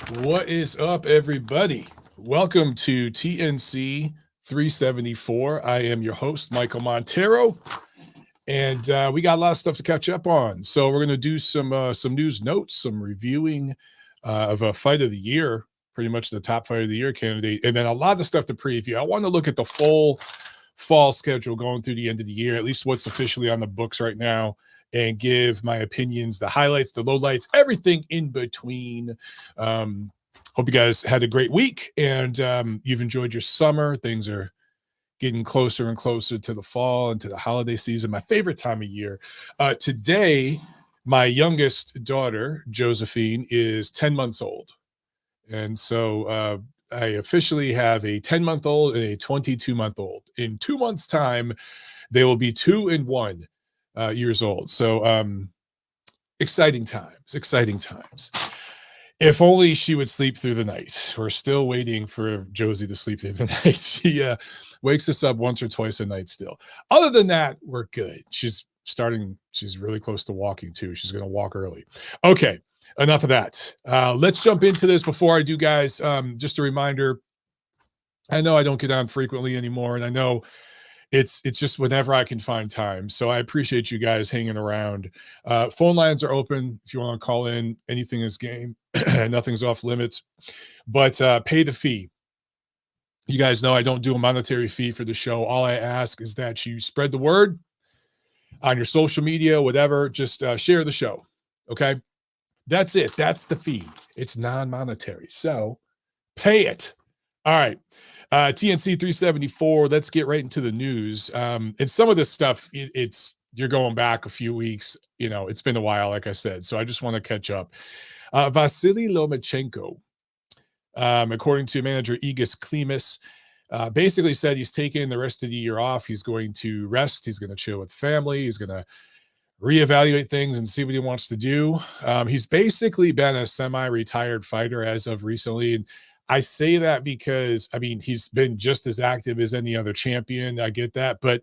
What is up, everybody? Welcome to TNC 374. I am your host, Michael Montero, and we got a lot of stuff to catch up on. So we're going to do some news notes, some reviewing of a fight of the year, pretty much the top fight of the year candidate, and then a lot of stuff to preview. I want to look at the full fall schedule going through the end of the year, at least what's officially on the books right now, and give my opinions, the highlights, the lowlights, everything in between. Hope you guys had a great week and you've enjoyed your summer. Things are getting closer and closer to the fall and to the holiday season, my favorite time of year. Today, my youngest daughter, Josephine, is 10 months old. And so I officially have a 10-month-old and a 22-month-old. In 2 months' time, they will be 2 and 1 years old. So exciting times, exciting times. If only she would sleep through the night. We're still waiting for Josie to sleep through the night. She wakes us up once or twice a night still. Other than that, we're good. She's really close to walking too. She's going to walk early. Okay, enough of that. Let's jump into this. Before I do, guys, just a reminder, I know I don't get on frequently anymore, and I know it's just whenever I can find time. So I appreciate you guys hanging around. Phone lines are open if you want to call in. Anything is game. Nothing's off limits. But pay the fee. You guys know I don't do a monetary fee for the show. All I ask is that you spread the word on your social media, whatever. Just share the show. Okay? That's it. That's the fee. It's non-monetary. So pay it. All right. TNC 374. Let's get right into the news. And some of this stuff, you're going back a few weeks. You know, it's been a while, like I said. So I just want to catch up. Vasily Lomachenko, according to manager Igis Klimas, basically said he's taking the rest of the year off. He's going to rest. He's going to chill with family. He's going to reevaluate things and see what he wants to do. He's basically been a semi-retired fighter as of recently. And I say that because, I mean, he's been just as active as any other champion. I get that. But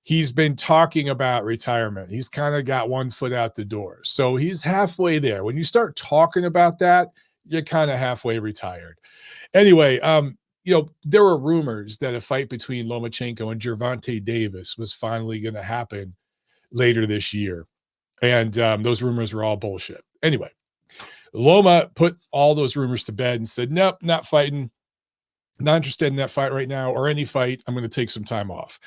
he's been talking about retirement. He's kind of got one foot out the door. So he's halfway there. When you start talking about that, you're kind of halfway retired. Anyway, there were rumors that a fight between Lomachenko and Gervonta Davis was finally going to happen later this year. And those rumors were all bullshit. Anyway, Loma put all those rumors to bed and said, nope, not fighting. Not interested in that fight right now or any fight. I'm going to take some time off.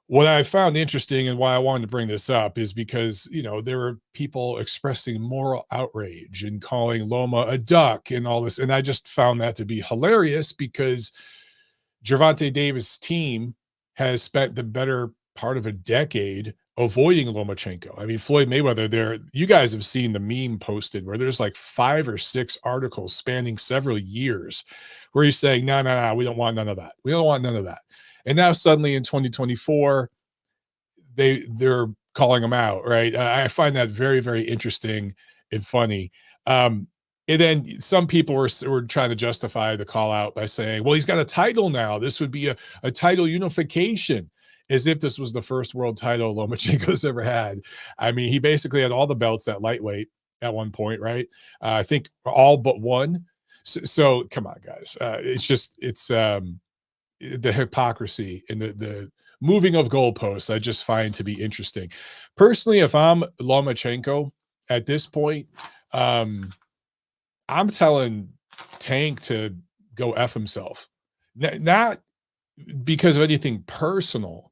What I found interesting and why I wanted to bring this up is because, there were people expressing moral outrage and calling Loma a duck and all this. And I just found that to be hilarious because Gervonta Davis' team has spent the better part of a decade avoiding Lomachenko. I mean, Floyd Mayweather, you guys have seen the meme posted where there's like 5 or 6 articles spanning several years where he's saying, no, we don't want none of that. We don't want none of that. And now suddenly in 2024, they're calling him out, right? I find that very, very interesting and funny. And then some people were trying to justify the call out by saying, well, he's got a title now. This would be a title unification, as if this was the first world title Lomachenko's ever had. I mean, he basically had all the belts at lightweight at one point, right? I think all but one. So come on, guys. It's the hypocrisy and the moving of goalposts I just find to be interesting. Personally, if I'm Lomachenko at this point, I'm telling Tank to go F himself. Not because of anything personal,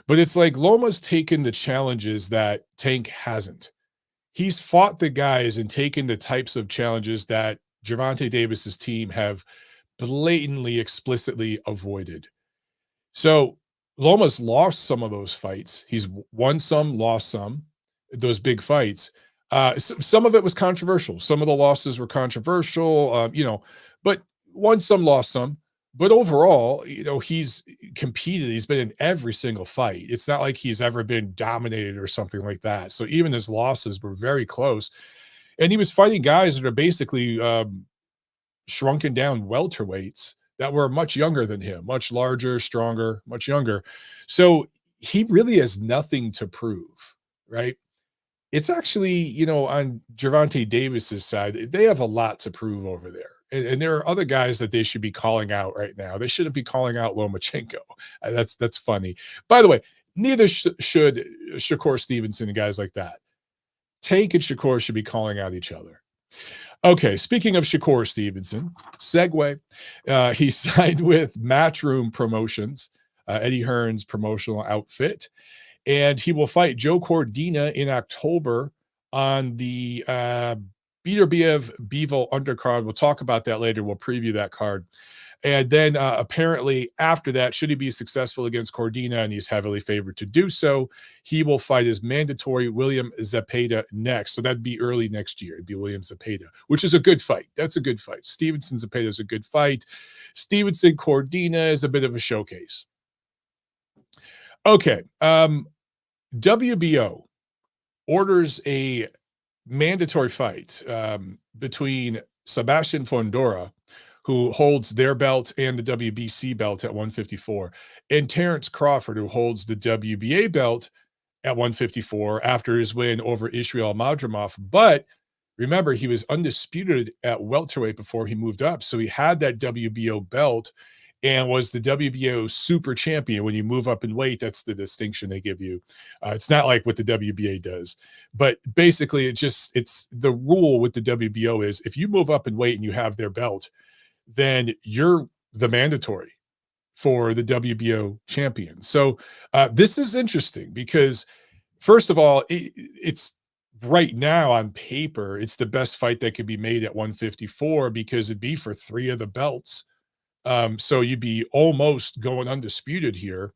but it's like Loma's taken the challenges that Tank hasn't. He's fought the guys and taken the types of challenges that Gervonta Davis's team have blatantly, explicitly avoided. So Loma's lost some of those fights. He's won some, lost some, those big fights. Some of it was controversial. Some of the losses were controversial, but won some, lost some. But overall, he's competed. He's been in every single fight. It's not like he's ever been dominated or something like that. So even his losses were very close. And he was fighting guys that are basically shrunken down welterweights that were much younger than him, much larger, stronger, much younger. So he really has nothing to prove, right? it's actually, you know, on Gervonta Davis's side, they have a lot to prove over there. And there are other guys that they should be calling out right now. They shouldn't be calling out Lomachenko. That's funny. By the way, neither should Shakur Stevenson and guys like that. Tank and Shakur should be calling out each other. Okay, speaking of Shakur Stevenson, segue. He signed with Matchroom Promotions, Eddie Hearn's promotional outfit, and he will fight Joe Cordina in October on the Beterbiev-Bivol undercard. We'll talk about that later. We'll preview that card. And then apparently after that, should he be successful against Cordina, and he's heavily favored to do so, he will fight his mandatory William Zepeda next. So that'd be early next year. It'd be William Zepeda, which is a good fight. That's a good fight. Stevenson Zepeda is a good fight. Stevenson Cordina is a bit of a showcase. Okay. WBO orders a mandatory fight between Sebastian Fundora, who holds their belt and the WBC belt at 154, and Terrence Crawford, who holds the WBA belt at 154 after his win over Israel Madrimov. But remember, he was undisputed at welterweight before he moved up, so he had that WBO belt and was the WBO super champion. When you move up in weight, that's the distinction they give you. It's not like what the WBA does, but basically it's the rule with the WBO is if you move up in weight and you have their belt, then you're the mandatory for the WBO champion. So this is interesting because, first of all, it's right now on paper, it's the best fight that could be made at 154 because it'd be for 3 of the belts. So you'd be almost going undisputed here,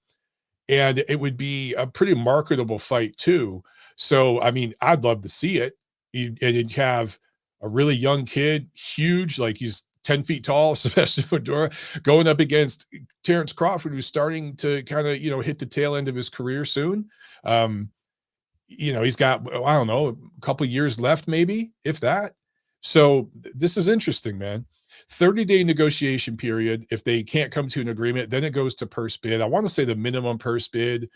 and it would be a pretty marketable fight too. So, I mean, I'd love to see it. And you'd have a really young kid, huge, like he's 10 feet tall, Sebastian Fundora, going up against Terrence Crawford, who's starting to kind of, hit the tail end of his career soon. He's got, I don't know, a couple years left, maybe, if that. So this is interesting, man. 30-day negotiation period. If they can't come to an agreement, then it goes to purse bid. I want to say the minimum purse bid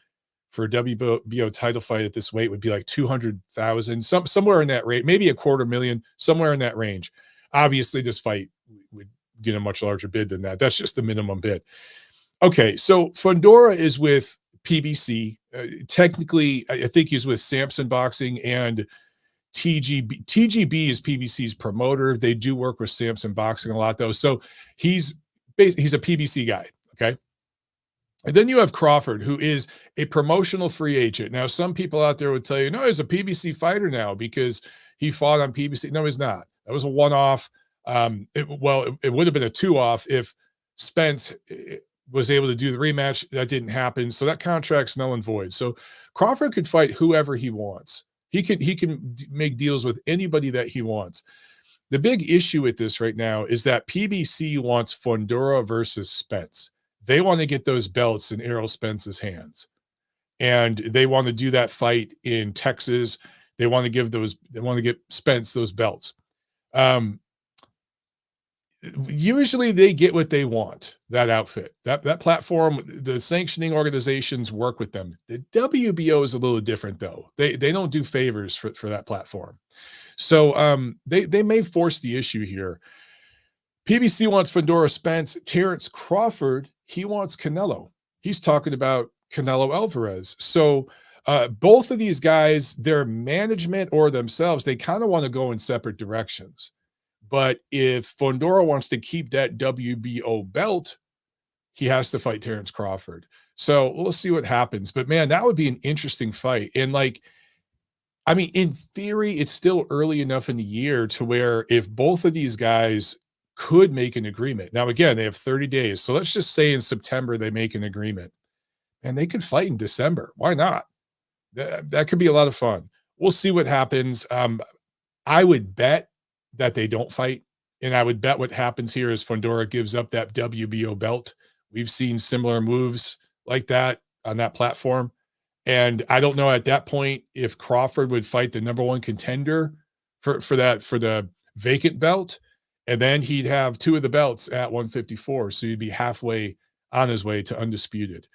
for a WBO title fight at this weight would be like 200,000, somewhere in that rate, maybe $250,000, somewhere in that range. Obviously, this fight would get a much larger bid than that. That's just the minimum bid. Okay, so Fundora is with PBC. Technically, I think he's with Samson Boxing and TGB. TGB is PBC's promoter. They do work with Samson Boxing a lot, though. So he's a PBC guy, okay? And then you have Crawford, who is a promotional free agent. Now, some people out there would tell you, no, he's a PBC fighter now because he fought on PBC. No, he's not. That was a one-off. It would have been a two-off if Spence was able to do the rematch. That didn't happen. So that contract's null and void. So Crawford could fight whoever he wants. He can make deals with anybody that he wants. The big issue with this right now is that PBC wants Fundora versus Spence. They want to get those belts in Errol Spence's hands. And they want to do that fight in Texas. They want to get Spence those belts. Usually they get what they want, that outfit, that platform. The sanctioning organizations work with them. The WBO is a little different, though. They don't do favors for that platform. So they may force the issue here. PBC wants Fundora Spence. Terrence Crawford, he wants Canelo. He's talking about Canelo Alvarez. So both of these guys, their management or themselves, they kind of want to go in separate directions. But if Fundora wants to keep that WBO belt, he has to fight Terrence Crawford. So we'll see what happens. But, man, that would be an interesting fight. And, in theory, it's still early enough in the year to where if both of these guys could make an agreement. Now, again, they have 30 days. So let's just say in September they make an agreement. And they could fight in December. Why not? That could be a lot of fun. We'll see what happens. I would bet that they don't fight. And I would bet what happens here is Fundora gives up that WBO belt. We've seen similar moves like that on that platform. And I don't know at that point if Crawford would fight the number one contender for the vacant belt. And then he'd have 2 of the belts at 154. So he'd be halfway on his way to undisputed.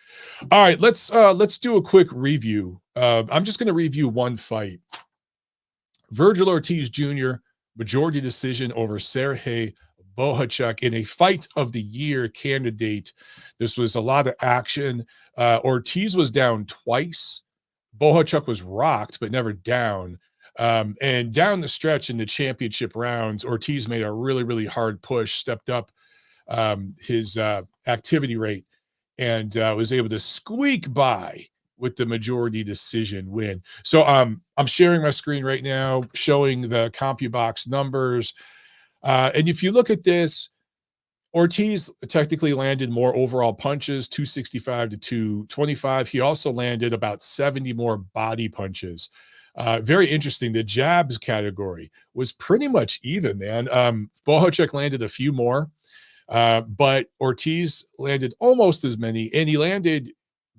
All right, let's do a quick review. I'm just going to review one fight. Vergil Ortiz Jr., majority decision over Sergey Bohachuk in a fight of the year candidate. This was a lot of action. Ortiz was down twice. Bohachuk was rocked, but never down. And down the stretch in the championship rounds, Ortiz made a really, really hard push, stepped up his activity rate, and was able to squeak by with the majority decision win. So I'm sharing my screen right now, showing the CompuBox numbers. And if you look at this, Ortiz technically landed more overall punches, 265 to 225. He also landed about 70 more body punches. Very interesting. The jabs category was pretty much even, man. Bohachuk landed a few more, but Ortiz landed almost as many, and he landed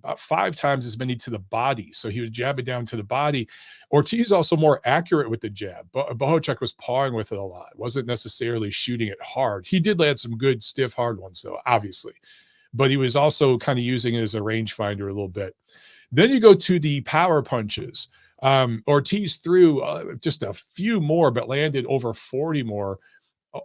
about 5 times as many to the body. So he was jabbing down to the body. Ortiz also more accurate with the jab. Bohachuk was pawing with it a lot. Wasn't necessarily shooting it hard. He did land some good, stiff, hard ones, though, obviously. But he was also kind of using it as a rangefinder a little bit. Then you go to the power punches. Ortiz threw just a few more, but landed over 40 more.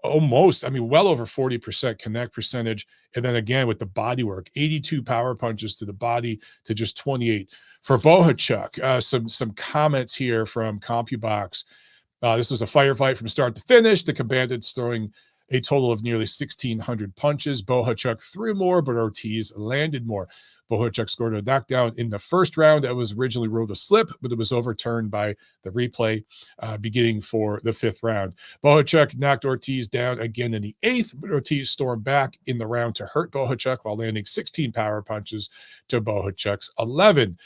Almost, I mean, well over 40% connect percentage. And then again, with the body work, 82 power punches to the body to just 28 for Bohachuk. Some comments here from CompuBox. This was a firefight from start to finish. The combatants throwing a total of nearly 1,600 punches. Bohachuk threw more, but Ortiz landed more. Bohachuk scored a knockdown in the first round that was originally ruled a slip, but it was overturned by the replay beginning for the 5th round. Bohachuk knocked Ortiz down again in the 8th, but Ortiz stormed back in the round to hurt Bohachuk while landing 16 power punches to Bohachuk's 11.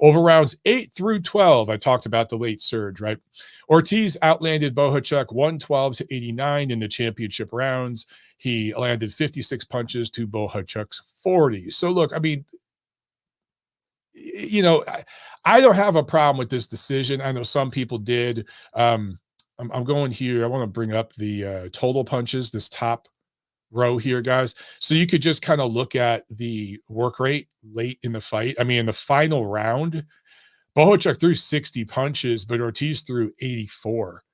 Over rounds 8 through 12, I talked about the late surge, right? Ortiz outlanded Bohachuk 112 to 89 in the championship rounds. He landed 56 punches to Bohachuk's 40. So look, I mean, you know, I don't have a problem with this decision. I know some people did. I'm going here. I want to bring up the total punches, this top row here, guys. So you could just kind of look at the work rate late in the fight. I mean, in the final round, Bohachuk threw 60 punches, but Ortiz threw 84.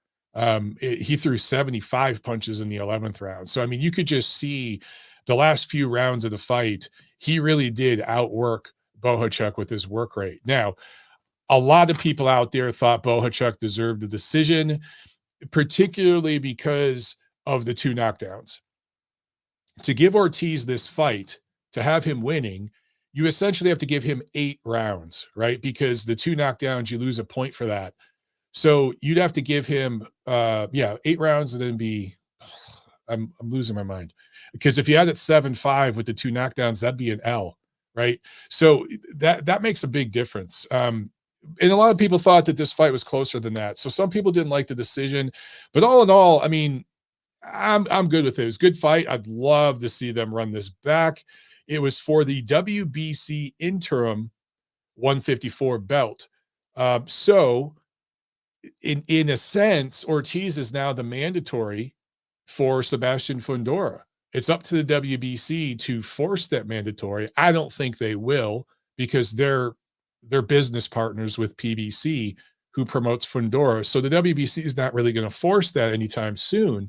He threw 75 punches in the 11th round. So, I mean, you could just see the last few rounds of the fight, he really did outwork Bohachuk with his work rate. Now, a lot of people out there thought Bohachuk deserved the decision, particularly because of the 2 knockdowns. To give Ortiz this fight, to have him winning, you essentially have to give him 8 rounds, right? Because the 2 knockdowns, you lose a point for that. So you'd have to give him, 8 rounds and then be, I'm losing my mind. Because if you had it 7-5 with the 2 knockdowns, that'd be an L, right? So that makes a big difference. And a lot of people thought that this fight was closer than that. So some people didn't like the decision. But all in all, I mean, I'm good with it. It was a good fight. I'd love to see them run this back. It was for the WBC interim 154 belt. So in a sense, Ortiz is now the mandatory for Sebastian Fundora. It's up to the WBC to force that mandatory. I don't think they will, because they're business partners with PBC, who promotes Fundora. So the WBC is not really going to force that anytime soon.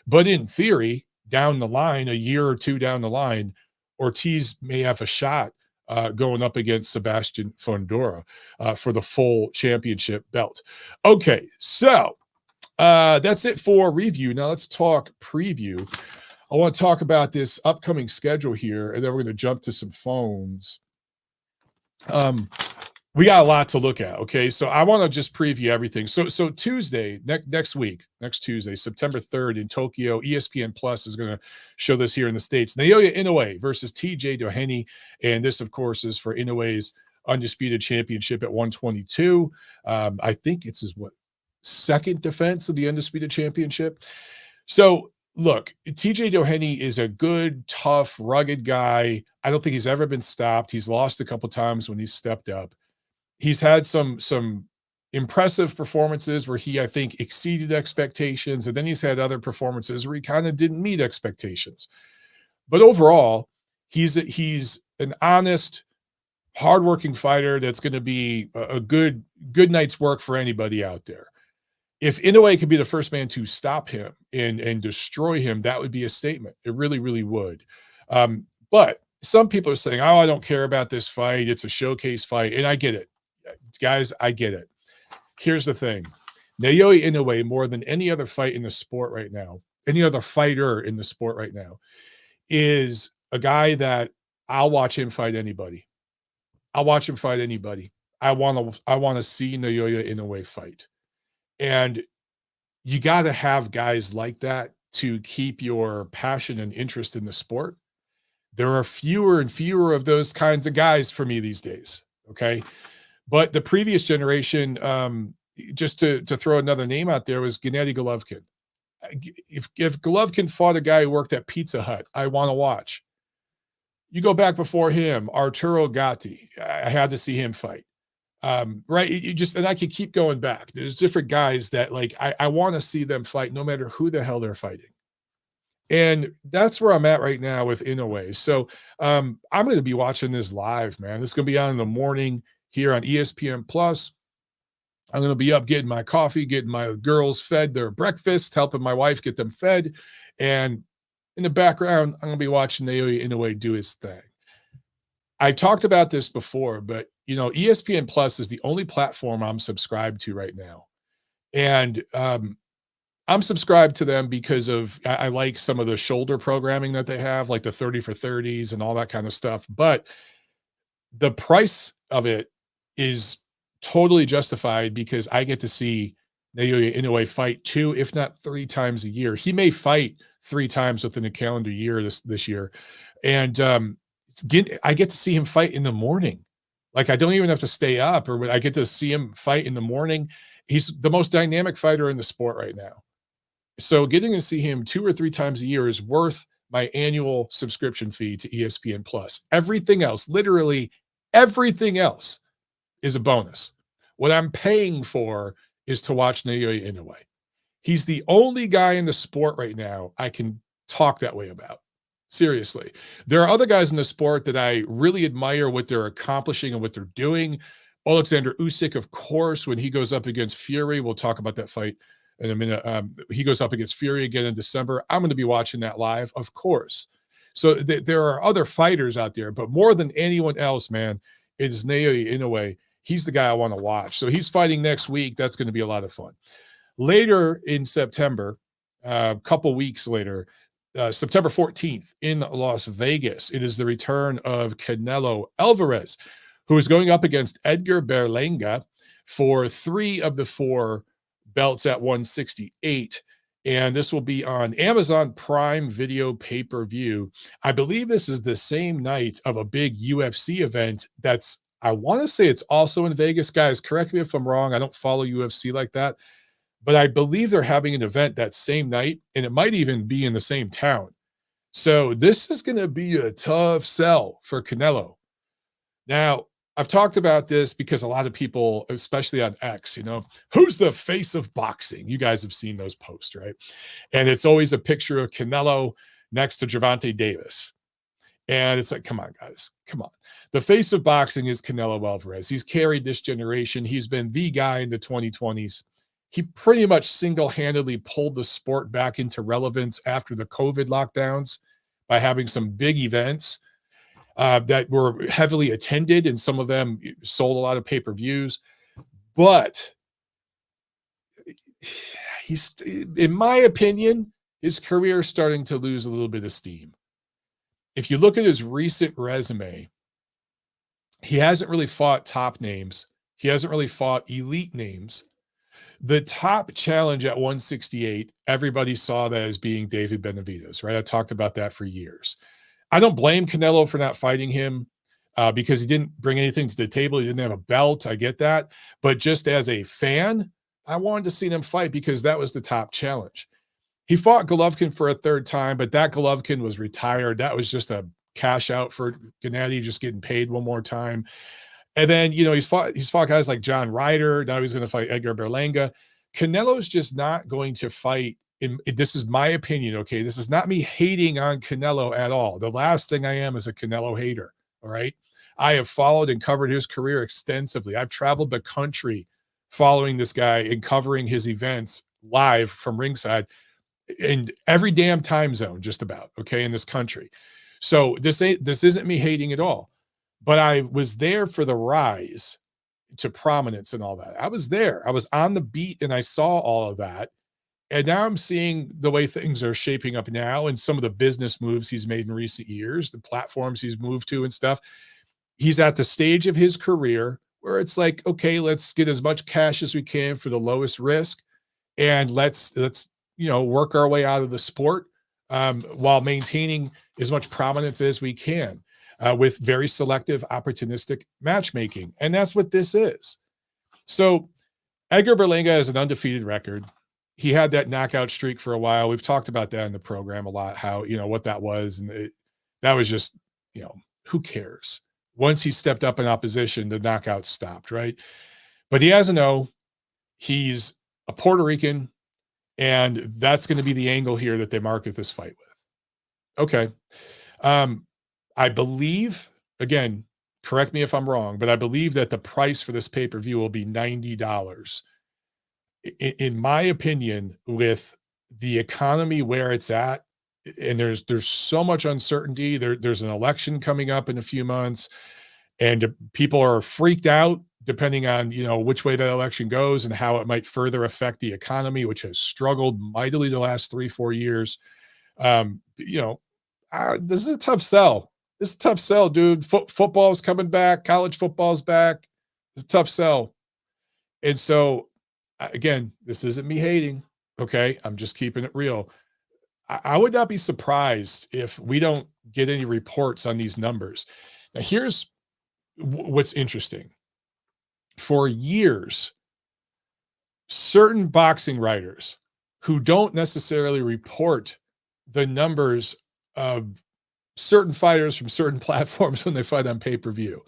But in theory, down the line, a year or 2 down the line, Ortiz may have a shot going up against Sebastian Fundora for the full championship belt. Okay, so that's it for review. Now let's talk preview. I want to talk about this upcoming schedule here, and then we're going to jump to some phones. We got a lot to look at, okay? So I want to just preview everything. So Tuesday, next Tuesday, September 3rd in Tokyo, ESPN Plus is going to show this here in the States. Naoya Inoue versus TJ Doheny, and this, of course, is for Inoue's undisputed championship at 122. I think it's his, second defense of the undisputed championship. So look, TJ Doheny is a good, tough, rugged guy. I don't think he's ever been stopped. He's lost a couple times when he's stepped up. He's had some impressive performances where he, I think, exceeded expectations, and then he's had other performances where he kind of didn't meet expectations. But overall, he's an honest, hardworking fighter that's going to be a good night's work for anybody out there. If Inoue could be the first man to stop him and destroy him, that would be a statement. It really, really would. But some people are saying, oh, I don't care about this fight. It's a showcase fight. And I get it. Guys, I get it. Here's the thing. Naoya Inoue, more than any other fight in the sport right now, any other fighter in the sport right now, is a guy that I'll watch him fight anybody. I'll watch him fight anybody. I want to see Naoya Inoue fight. And you got to have guys like that to keep your passion and interest in the sport. There are fewer and fewer of those kinds of guys for me these days. Okay. But the previous generation, just to throw another name out there, was Gennady Golovkin. If Golovkin fought a guy who worked at Pizza Hut, I want to watch. You go back before him, Arturo Gatti. I had to see him fight. Right. You just, and I could keep going back. There's different guys that like, I want to see them fight no matter who the hell they're fighting. And that's where I'm at right now with Inoue. So I'm going to be watching this live, man. This is going to be on in the morning here on ESPN Plus. I'm going to be up getting my coffee, getting my girls fed their breakfast, helping my wife get them fed. And in the background, I'm going to be watching Naoya Inoue do his thing. I've talked about this before, but you know, ESPN Plus is the only platform I'm subscribed to right now. And I'm subscribed to them because of I like some of the shoulder programming that they have, like the 30 for 30s and all that kind of stuff. But the price of it is totally justified because I get to see Naoya Inoue fight 2, if not 3 times a year. He may fight 3 times within a calendar year this year. And I get to see him fight in the morning. Like I don't even have to stay up, or I get to see him fight in the morning. He's the most dynamic fighter in the sport right now. So getting to see him 2 or 3 times a year is worth my annual subscription fee to ESPN Plus. Everything else, literally everything else, is a bonus. What I'm paying for is to watch Naoya Inoue. He's the only guy in the sport right now I can talk that way about. Seriously. There are other guys in the sport that I really admire what they're accomplishing and what they're doing. Oleksandr Usyk, of course, when he goes up against Fury, we'll talk about that fight in a minute. He goes up against Fury again in December. I'm going to be watching that live, of course. So there are other fighters out there, but more than anyone else, man, it is Naoya Inoue. He's the guy I want to watch. So he's fighting next week. That's going to be a lot of fun. Later in September, a couple weeks later, September 14th in Las Vegas, it is the return of Canelo Alvarez, who is going up against Edgar Berlanga for 3 of the 4 belts at 168. And this will be on Amazon Prime Video pay-per-view. I believe this is the same night of a big UFC event that's, I want to say it's also in Vegas. Guys, correct me if I'm wrong. I don't follow UFC like that. But I believe they're having an event that same night, and it might even be in the same town. So this is going to be a tough sell for Canelo. Now, I've talked about this because a lot of people, especially on X, you know, who's the face of boxing? You guys have seen those posts, right? And it's always a picture of Canelo next to Gervonta Davis. And it's like, come on, guys, come on. The face of boxing is Canelo Alvarez. He's carried this generation. He's been the guy in the 2020s. He pretty much single-handedly pulled the sport back into relevance after the COVID lockdowns by having some big events that were heavily attended, and some of them sold a lot of pay-per-views. But he's, in my opinion, his career is starting to lose a little bit of steam. If you look at his recent resume, he hasn't really fought top names. He hasn't really fought elite names. The top challenge at 168, everybody saw that as being David Benavidez, right? I talked about that for years. I don't blame Canelo for not fighting him because he didn't bring anything to the table. He didn't have a belt. I get that. But just as a fan, I wanted to see them fight because that was the top challenge. He fought Golovkin for a 3rd time, but that Golovkin was retired. That was just a cash out for Gennady, just getting paid one more time. And then, you know, he's fought guys like John Ryder. Now he's going to fight Edgar Berlanga. Canelo's just not going to fight. This is my opinion, okay? This is not me hating on Canelo at all. The last thing I am is a Canelo hater, all right? I have followed and covered his career extensively. I've traveled the country following this guy and covering his events live from ringside in every damn time zone, just about, okay, in this country. So this isn't me hating at all, but I was there for the rise to prominence and all that. I was there. I was on the beat and I saw all of that. And now I'm seeing the way things are shaping up now and some of the business moves he's made in recent years, the platforms he's moved to and stuff. He's at the stage of his career where it's like, okay, let's get as much cash as we can for the lowest risk. And let's work our way out of the sport while maintaining as much prominence as we can with very selective, opportunistic matchmaking. And that's what this is. So Edgar Berlanga has an undefeated record. He had that knockout streak for a while. We've talked about that in the program a lot, how, what that was. And that was just, who cares? Once he stepped up in opposition, the knockout stopped, right? But he has an O. He's a Puerto Rican, and that's going to be the angle here that they market this fight with. Okay. I believe, again, correct me if I'm wrong, but I believe that the price for this pay-per-view will be $90. In my opinion, with the economy where it's at, and there's so much uncertainty, there's an election coming up in a few months, and people are freaked out depending on, which way that election goes and how it might further affect the economy, which has struggled mightily the last 3-4 years. This is a tough sell. This is a tough sell, dude. Football's coming back. College football's back. It's a tough sell. And so, again, this isn't me hating, okay? I'm just keeping it real. I would not be surprised if we don't get any reports on these numbers. Now, here's what's interesting. For years, certain boxing writers who don't necessarily report the numbers of certain fighters from certain platforms when they fight on pay-per-view,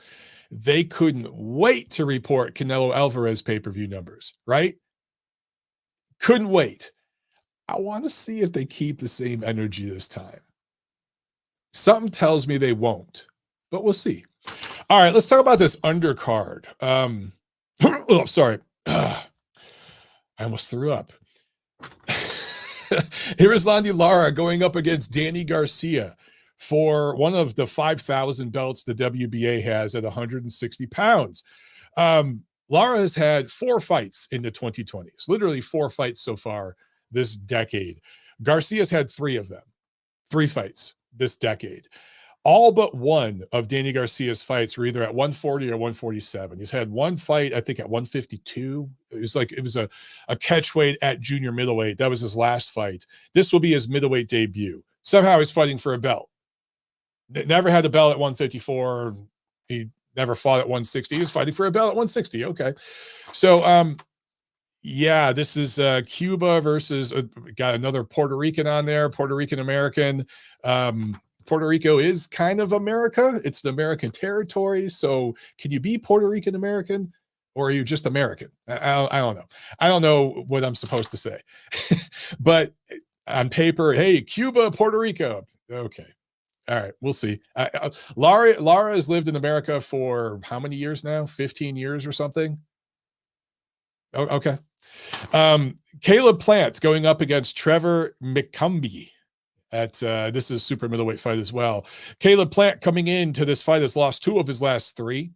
they couldn't wait to report Canelo Alvarez pay-per-view numbers, right? Couldn't wait. I want to see if they keep the same energy this time. Something tells me they won't, but we'll see. All right, let's talk about this undercard. Oh, sorry. I almost threw up. Here is Landy Lara going up against Danny Garcia for one of the 5,000 belts the WBA has at 160 pounds. Lara has had 4 fights in the 2020s, literally 4 fights so far this decade. Garcia's had 3 of them, 3 fights this decade. All but one of Danny Garcia's fights were either at 140 or 147. He's had one fight, I think, at 152. It was a catch weight at junior middleweight. That was his last fight. This will be his middleweight debut. Somehow he's fighting for a belt. Never had a belt at 154. He never fought at 160. He was fighting for a belt at 160. Okay. So, yeah, this is Cuba versus, got another Puerto Rican on there, Puerto Rican American. Puerto Rico is kind of America. It's an American territory. So can you be Puerto Rican American, or are you just American? I don't know. I don't know what I'm supposed to say. But on paper, hey, Cuba, Puerto Rico. Okay. All right, we'll see. Lara has lived in America for how many years now? 15 years or something? Oh, okay. Caleb Plant going up against Trevor McCumbee. This is a super middleweight fight as well. Caleb Plant coming into this fight has lost 2 of his last 3.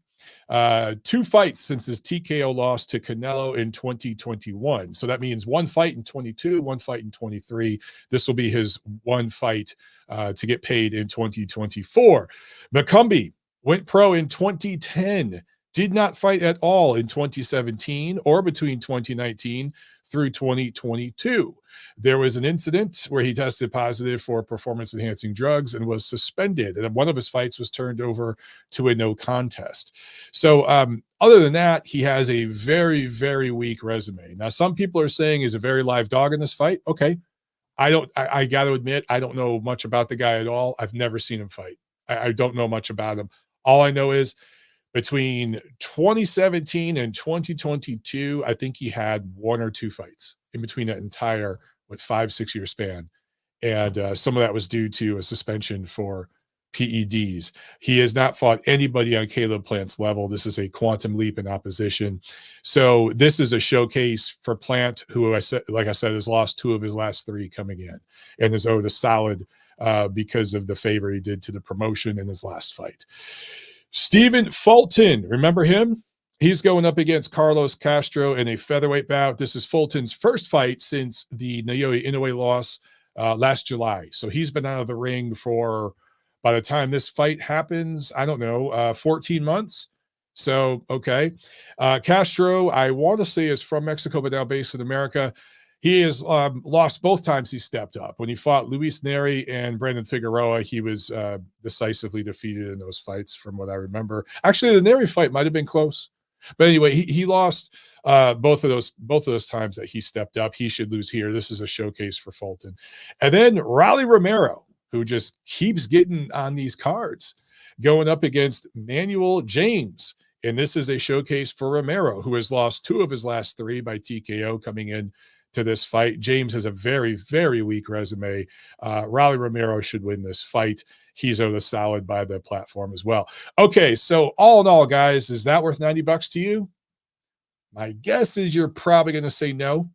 2 fights since his TKO loss to Canelo in 2021. So that means 1 fight in 22, 1 fight in 23. This will be his 1 fight to get paid in 2024. McCumbee went pro in 2010. Did not fight at all in 2017 or between 2019 through 2022. There was an incident where he tested positive for performance-enhancing drugs and was suspended. And one of his fights was turned over to a no contest. So other than that, he has a very, very weak resume. Now, some people are saying he's a very live dog in this fight. Okay. I got to admit, I don't know much about the guy at all. I've never seen him fight. I don't know much about him. All I know is between 2017 and 2022, I think he had 1 or 2 fights in between that entire 5-6 year span, and some of that was due to a suspension for PEDs. He has not fought anybody on Caleb Plant's level. This is a quantum leap in opposition. So this is a showcase for Plant, who like I said, has lost 2 of his last 3 coming in and is owed a solid because of the favor he did to the promotion in his last fight. Stephen Fulton, remember him? He's going up against Carlos Castro in a featherweight bout. This is Fulton's first fight since the Naoya Inoue loss last July. So he's been out of the ring for, by the time this fight happens, I don't know, 14 months. So, okay. Castro, I want to say, is from Mexico, but now based in America. He has lost both times he stepped up. When he fought Luis Neri and Brandon Figueroa, he was decisively defeated in those fights, from what I remember. Actually, the Neri fight might have been close. But anyway, he lost both of those times that he stepped up. He should lose here. This is a showcase for Fulton. And then Rolly Romero, who just keeps getting on these cards, going up against Manuel James. And this is a showcase for Romero, who has lost 2 of his last 3 by TKO coming in to this fight. James has a very, very weak resume. Rolly Romero should win this fight. He's owed a solid by the platform as well. Okay, so all in all, guys, is that worth $90 to you? My guess is you're probably going to say no.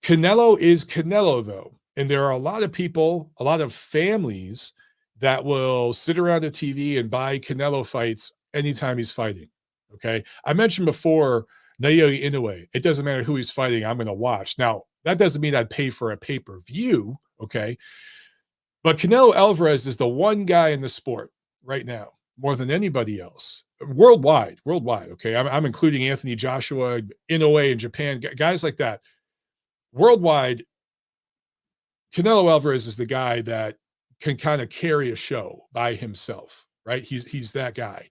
Canelo is Canelo, though. And there are a lot of people, a lot of families that will sit around a TV and buy Canelo fights anytime he's fighting. Okay. I mentioned before, Naoya Inoue. It doesn't matter who he's fighting, I'm going to watch. Now, that doesn't mean I'd pay for a pay-per-view. Okay. But Canelo Alvarez is the one guy in the sport right now, more than anybody else, worldwide. Okay. I'm including Anthony Joshua, Inoue in Japan, guys like that. Worldwide, Canelo Alvarez is the guy that can kind of carry a show by himself, right? He's that guy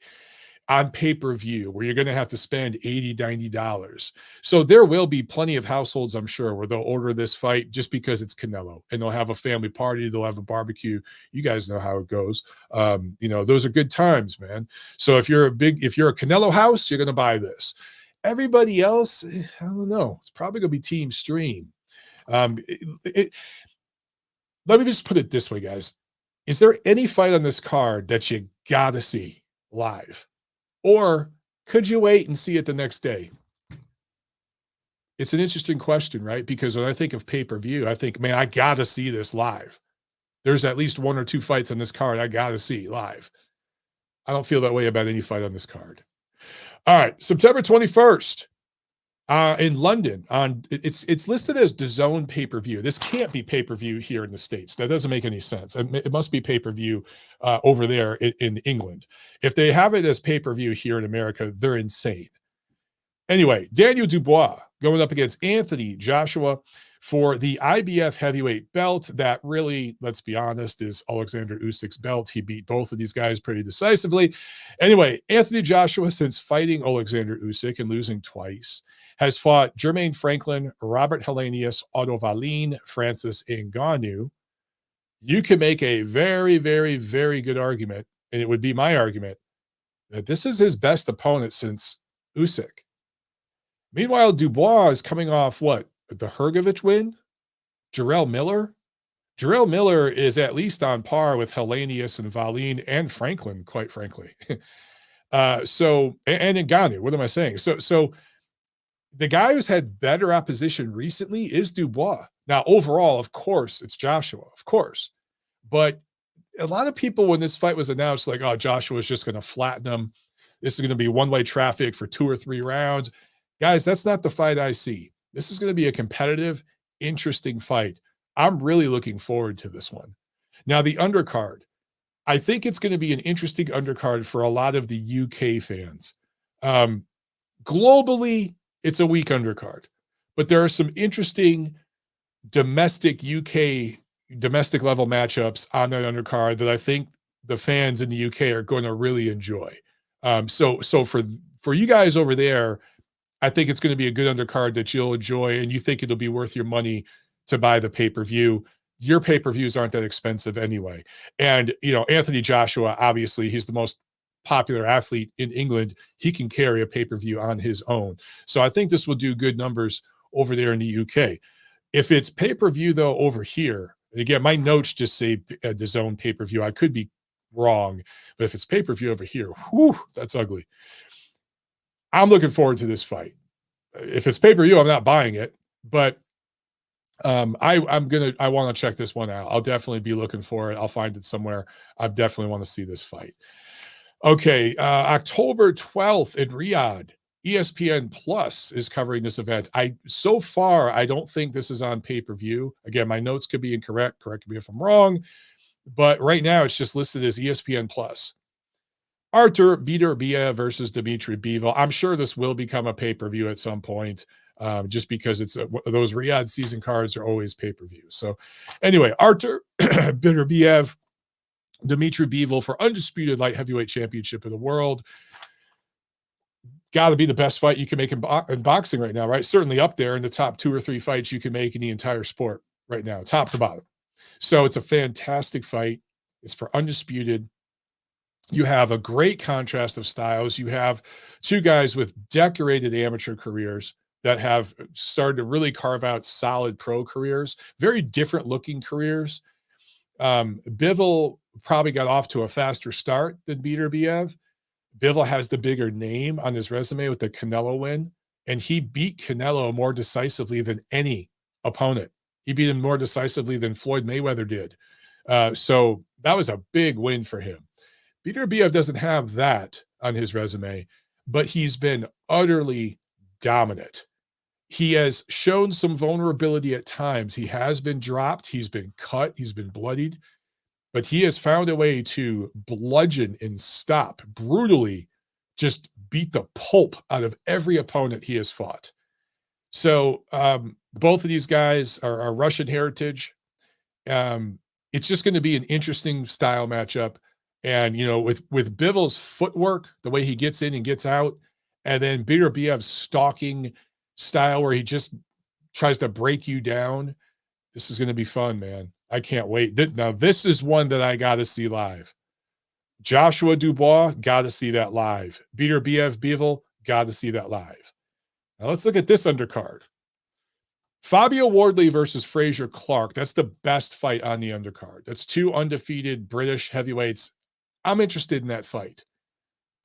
on pay-per-view where you're going to have to spend $80, $90. So there will be plenty of households, I'm sure, where they'll order this fight just because it's Canelo, and they'll have a family party. They'll have a barbecue. You guys know how it goes. Those are good times, man. So if you're a Canelo house, you're going to buy this. Everybody else, I don't know. It's probably going to be Team Stream. Let me just put it this way, guys. Is there any fight on this card that you got to see live? Or could you wait and see it the next day? It's an interesting question, right? Because when I think of pay-per-view, I think, man, I got to see this live. There's at least 1 or 2 fights on this card I got to see live. I don't feel that way about any fight on this card. All right, September 21st in London. It's listed as DAZN pay-per-view. This can't be pay-per-view here in the States. That doesn't make any sense. It must be pay-per-view over there in England. If they have it as pay-per-view here in America, they're insane. Anyway, Daniel Dubois going up against Anthony Joshua for the IBF heavyweight belt. That really, let's be honest, is Oleksandr Usyk's belt. He beat both of these guys pretty decisively. Anyway, Anthony Joshua, since fighting Oleksandr Usyk and losing twice, has fought Jermaine Franklin, Robert Helenius, Otto Wallin, Francis Ngannou. You can make a very, very, very good argument, and it would be my argument, that this is his best opponent since Usyk. Meanwhile, Dubois is coming off what? The Hrgovic win? Jarrell Miller? Jarrell Miller is at least on par with Helenius and Wallin and Franklin, quite frankly. And Ngannou, what am I saying? So the guy who's had better opposition recently is Dubois. Now, overall, of course, it's Joshua, of course. But a lot of people, when this fight was announced, like, oh, Joshua's just going to flatten him. This is going to be one-way traffic for 2 or 3 rounds. Guys, that's not the fight I see. This is going to be a competitive, interesting fight. I'm really looking forward to this one. Now, the undercard. I think it's going to be an interesting undercard for a lot of the UK fans. Globally, it's a weak undercard. But there are some interesting domestic level matchups on that undercard that I think the fans in the UK are going to really enjoy. So for you guys over there, I think it's going to be a good undercard that you'll enjoy, and you think it'll be worth your money to buy the pay-per-view. Your pay-per-views aren't that expensive anyway. And, Anthony Joshua, obviously, he's the most popular athlete in England. He can carry a pay-per-view on his own. So I think this will do good numbers over there in the UK. If it's pay-per-view, though, over here, and again, my notes just say DAZN pay-per-view. I could be wrong. But if it's pay-per-view over here, whew, that's ugly. I'm looking forward to this fight. If it's pay-per-view, I'm not buying it, but I want to check this one out. I'll definitely be looking for it. I'll find it somewhere. I definitely want to see this fight. Okay, October 12th in Riyadh, ESPN Plus is covering this event. So far, I don't think this is on pay-per-view. Again, my notes could be incorrect. Correct me if I'm wrong. But right now, it's just listed as ESPN Plus. Artur Beterbiev versus Dmitry Bivol. I'm sure this will become a pay-per-view at some point, just because it's those Riyadh season cards are always pay-per-view. So anyway, Artur Beterbiev, Dmitry Bivol for undisputed light heavyweight championship of the world. Got to be the best fight you can make in boxing right now, right? Certainly up there in the top 2 or 3 fights you can make in the entire sport right now, top to bottom. So it's a fantastic fight. It's for undisputed. You have a great contrast of styles. You have 2 guys with decorated amateur careers that have started to really carve out solid pro careers, very different looking careers. Bivol probably got off to a faster start than Beterbiev. Bivol has the bigger name on his resume with the Canelo win, and he beat Canelo more decisively than any opponent. He beat him more decisively than Floyd Mayweather did. So that was a big win for him. Beterbiev doesn't have that on his resume, but he's been utterly dominant. He has shown some vulnerability at times. He has been dropped. He's been cut. He's been bloodied. But he has found a way to bludgeon and stop, brutally just beat the pulp out of every opponent he has fought. So both of these guys are Russian heritage. It's just going to be an interesting style matchup. And, you know, with Bivol's footwork, the way he gets in and gets out, and then Beterbiev's stalking style where he just tries to break you down, this is going to be fun, man. I can't wait. Now, this is one that I got to see live. Joshua Dubois, got to see that live. Beterbiev-Bivol, got to see that live. Now, let's look at this undercard. Fabio Wardley versus Fraser Clark. That's the best fight on the undercard. That's 2 undefeated British heavyweights. I'm interested in that fight.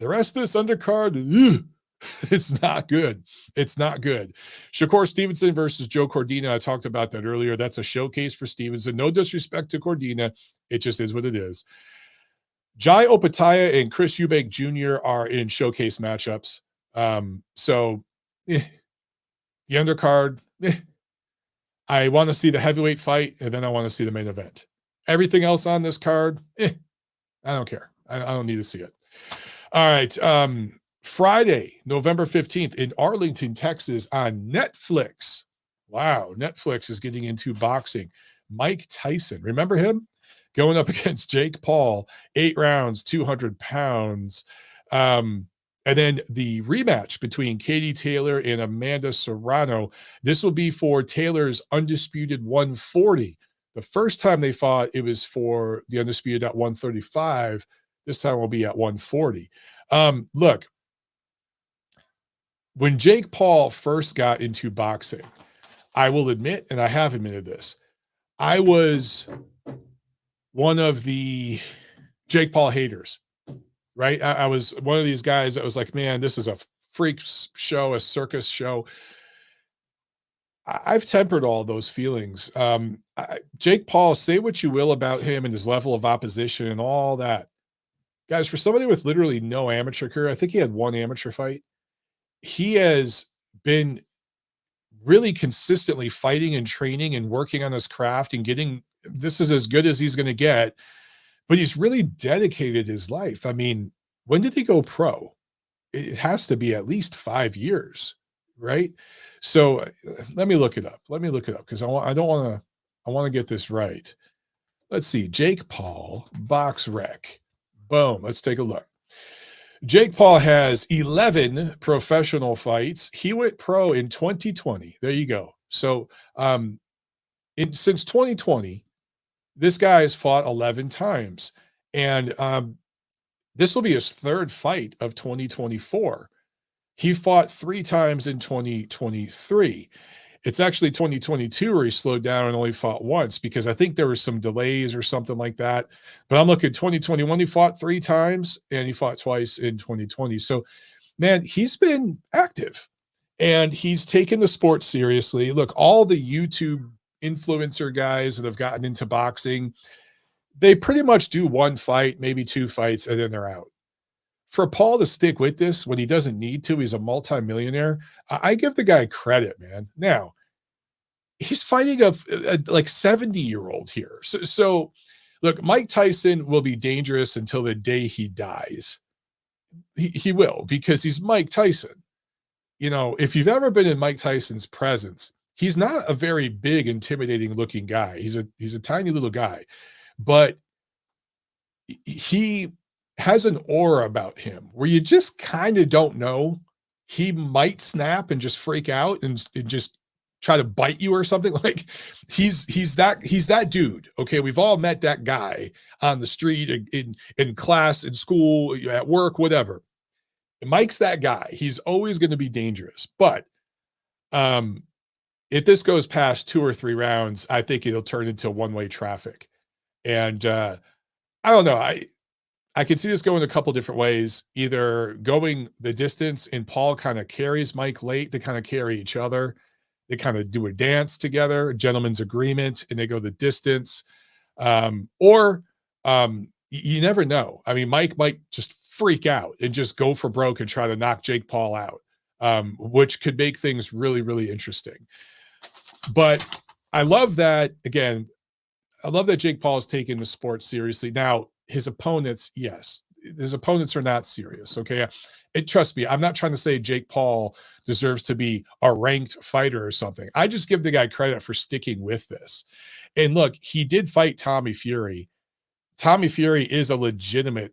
The rest of this undercard, it's not good. It's not good. Shakur Stevenson versus Joe Cordina. I talked about that earlier. That's a showcase for Stevenson. No disrespect to Cordina. It just is what it is. Jai Opataya and Chris Eubank Jr. are in showcase matchups. The undercard, I want to see the heavyweight fight, and then I want to see the main event. Everything else on this card, I don't care. I don't need to see it. All right. Friday, November 15th in Arlington, Texas on Netflix. Wow. Netflix is getting into boxing. Mike Tyson. Remember him? Going up against Jake Paul, 8 rounds, 200 pounds. And then the rematch between Katie Taylor and Amanda Serrano. This will be for Taylor's undisputed 140. The first time they fought, it was for the undisputed at 135. This time will be at 140. Look, when Jake Paul first got into boxing, I will admit, and I have admitted this, I was one of the Jake Paul haters, right? I was one of these guys that was like, man, this is a freak show, a circus show. I've tempered all those feelings. Jake Paul, say what you will about him and his level of opposition and all that. Guys, for somebody with literally no amateur career, I think he had 1 amateur fight. He has been really consistently fighting and training and working on his craft and getting, this is as good as he's going to get, but he's really dedicated his life. I mean, when did he go pro? It has to be at least 5 years, right? So let me look it up. Because I want to get this right. Let's see. Jake Paul, box rec. Boom. Let's take a look. Jake Paul has 11 professional fights. He went pro in 2020. There you go. So since 2020, this guy has fought 11 times. And this will be his 3rd fight of 2024. He fought 3 times in 2023. It's actually 2022 where he slowed down and only fought once, because I think there were some delays or something like that. But I'm looking at 2021, he fought 3 times, and he fought twice in 2020. So, man, he's been active and he's taken the sport seriously. Look, all the YouTube influencer guys that have gotten into boxing, they pretty much do 1 fight, maybe 2 fights, and then they're out. For Paul to stick with this when he doesn't need to, he's a multimillionaire. I give the guy credit, man. Now, he's fighting a like 70-year-old here. So look, Mike Tyson will be dangerous until the day he dies. He will, because he's Mike Tyson. You know, if you've ever been in Mike Tyson's presence, he's not a very big, intimidating looking guy. He's a tiny little guy, but he has an aura about him where you just kind of don't know. He might snap and just freak out and just try to bite you or something. Like he's that dude. Okay, we've all met that guy on the street, in class, in school, at work, whatever. Mike's that guy. He's always going to be dangerous. But if this goes past 2 or 3 rounds, I think it'll turn into one-way traffic. And I don't know. I can see this going a couple different ways, either going the distance and Paul kind of carries Mike late. They kind of carry each other. They kind of do a dance together, a gentleman's agreement, and they go the distance. Or you never know. I mean, Mike might just freak out and just go for broke and try to knock Jake Paul out, which could make things really, really interesting. But I love that, again, I love that Jake Paul is taking the sport seriously. Now, his opponents, yes, his opponents are not serious, okay? Trust me, I'm not trying to say Jake Paul deserves to be a ranked fighter or something. I just give the guy credit for sticking with this. And look, he did fight Tommy Fury. Tommy Fury is a legitimate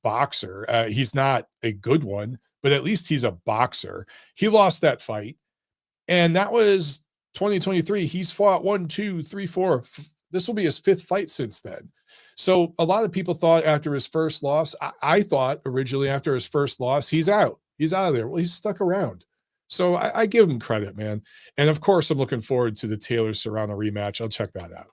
boxer. He's not a good one, but at least he's a boxer. He lost that fight, and that was 2023. He's fought 1, 2, 3, 4. This will be his 5th fight since then. So a lot of people thought after his first loss, I thought originally after his first loss, he's out. He's out of there. Well, he's stuck around. So I give him credit, man. And of course, I'm looking forward to the Taylor Serrano rematch. I'll check that out.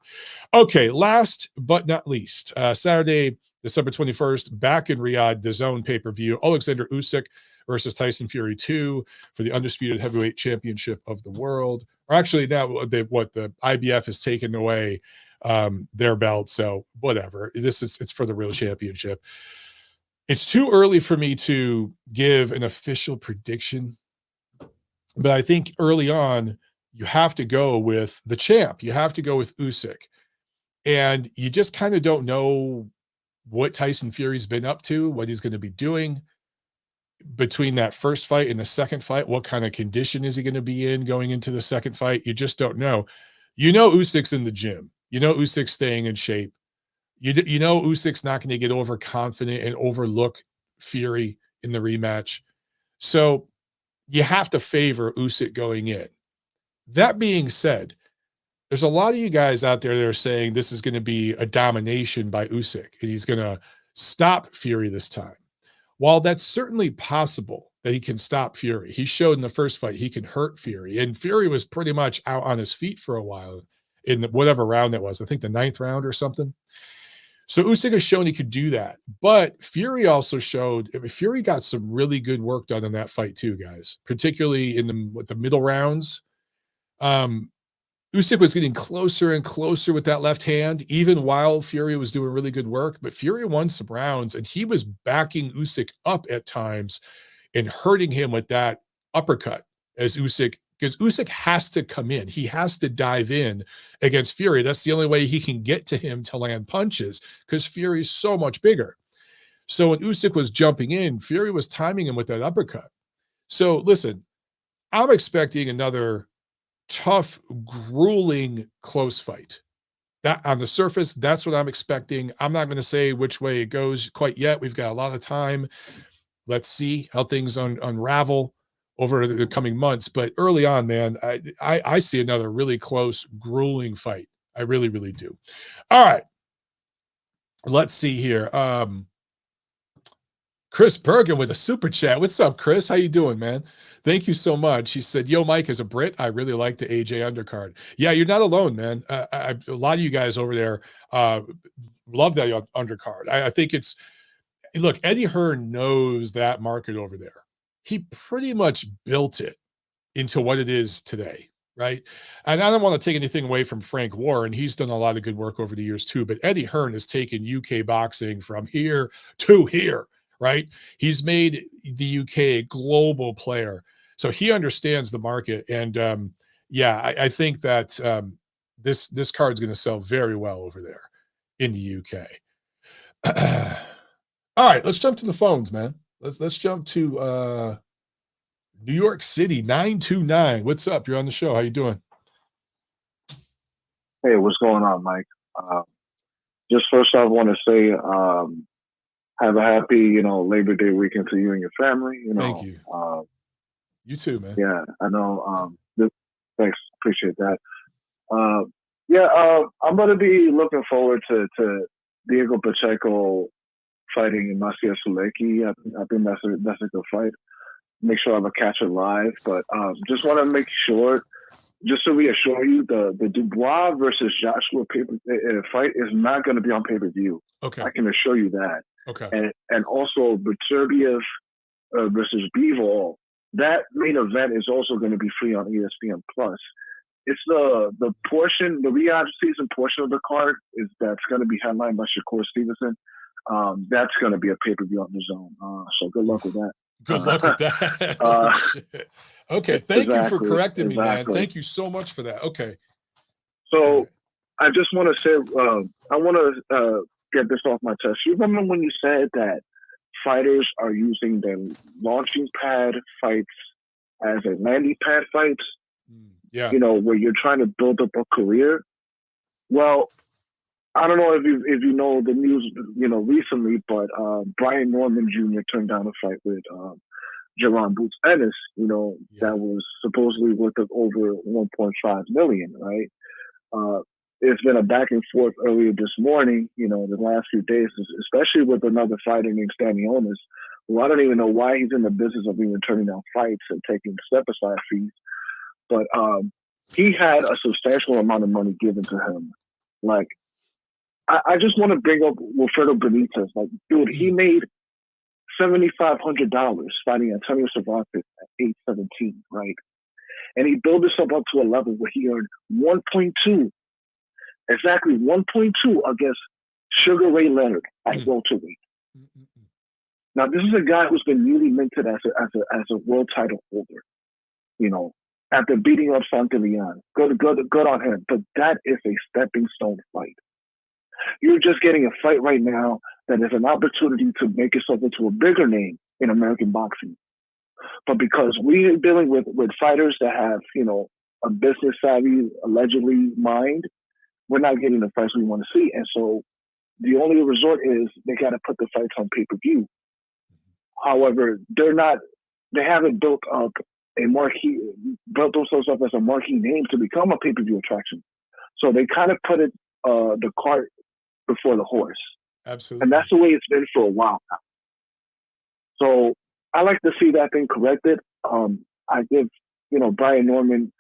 Okay, last but not least, Saturday, December 21st, back in Riyadh, the Zone pay-per-view, Oleksandr Usyk versus Tyson Fury II for the undisputed heavyweight championship of the world. Or actually, now the IBF has taken away their belt, so whatever. It's for the real championship. It's too early for me to give an official prediction, but I think early on you have to go with the champ. You have to go with Usyk, and you just kind of don't know what Tyson Fury's been up to, what he's going to be doing between that first fight and the second fight. What kind of condition is he going to be in going into the second fight? You just don't know. You know Usyk's in the gym. You know Usyk's staying in shape. You know Usyk's not going to get overconfident and overlook Fury in the rematch. So you have to favor Usyk going in. That being said, there's a lot of you guys out there that are saying this is going to be a domination by Usyk and he's going to stop Fury this time. While that's certainly possible that he can stop Fury, he showed in the first fight he can hurt Fury, and Fury was pretty much out on his feet for a while in whatever round that was. I think the 9th round or something. So Usyk has shown he could do that. But Fury also showed, Fury got some really good work done in that fight too, guys, particularly in the middle rounds. Usyk was getting closer and closer with that left hand, even while Fury was doing really good work. But Fury won some rounds, and he was backing Usyk up at times and hurting him with that uppercut as Usyk, because Usyk has to come in. He has to dive in against Fury. That's the only way he can get to him to land punches, because Fury's so much bigger. So when Usyk was jumping in, Fury was timing him with that uppercut. So listen, I'm expecting another tough, grueling, close fight. That on the surface, that's what I'm expecting. I'm not going to say which way it goes quite yet. We've got a lot of time. Let's see how things unravel over the coming months. But early on, man, I see another really close, grueling fight. I really, really do. All right. Let's see here. Chris Bergen with a super chat. What's up, Chris? How you doing, man? Thank you so much. He said, yo, Mike, as a Brit, I really like the AJ undercard. Yeah, you're not alone, man. A lot of you guys over there love that undercard. I think it's, look, Eddie Hearn knows that market over there. He pretty much built it into what it is today, right? And I don't want to take anything away from Frank Warren. He's done a lot of good work over the years too, but Eddie Hearn has taken UK boxing from here to here, right? He's made the UK a global player. So he understands the market. And yeah, I think that this card is going to sell very well over there in the UK. All right, let's jump to the phones, man. Let's jump to New York City, 929. What's up? You're on the show. How you doing? Hey, what's going on, Mike? Just first off, I want to say have a happy, Labor Day weekend to you and your family. Thank you. You too, man. Yeah, I know. Thanks, appreciate that. I'm going to be looking forward to Diego Pacheco fighting Maciej Sulecki. I think that's a good fight. Make sure I have a catcher live, but just want to make sure, just to reassure you, the Dubois versus Joshua fight is not going to be on pay-per-view. Okay, I can assure you that. Okay, and also Beterbiev versus Bivol, that main event is also going to be free on ESPN Plus. It's the rehab season portion of the card that's going to be headlined by Shakur Stevenson. That's going to be a pay-per-view on the zone. So good luck with that. Good luck with that. Okay, thank you for correcting me, man. Thank you so much for that. Okay. So I just want to say, I want to get this off my chest. You remember when you said that fighters are using their launching pad fights as a landing pad fights? Yeah. Where you're trying to build up a career? Well, I don't know if you know the news, recently, but Brian Norman Jr. turned down a fight with Jaron Boots Ennis, that was supposedly worth of over 1.5 million, right? It's been a back and forth earlier this morning, the last few days, especially with another fighter named Stanionis, who I don't even know why he's in the business of even turning down fights and taking step-aside fees. But he had a substantial amount of money given to him. Like, I just want to bring up Wilfredo Benitez. Like, dude, he made $7,500 fighting Antonio Cervantes at age 17, right? And he built himself up to a level where he earned 1.2, exactly 1.2 against Sugar Ray Leonard at welterweight. Now, this is a guy who's been newly minted as a world title holder, after beating up Santillán. Good on him. But that is a stepping stone fight. You're just getting a fight right now that is an opportunity to make yourself into a bigger name in American boxing. But because we're dealing with fighters that have, a business savvy, allegedly mind, we're not getting the fights we want to see. And so the only resort is they got to put the fights on pay-per-view. However, they haven't built themselves up as a marquee name to become a pay-per-view attraction. So they kind of put the cart before the horse. Absolutely. And that's the way it's been for a while now. So I like to see that thing corrected. I give, Brian Norman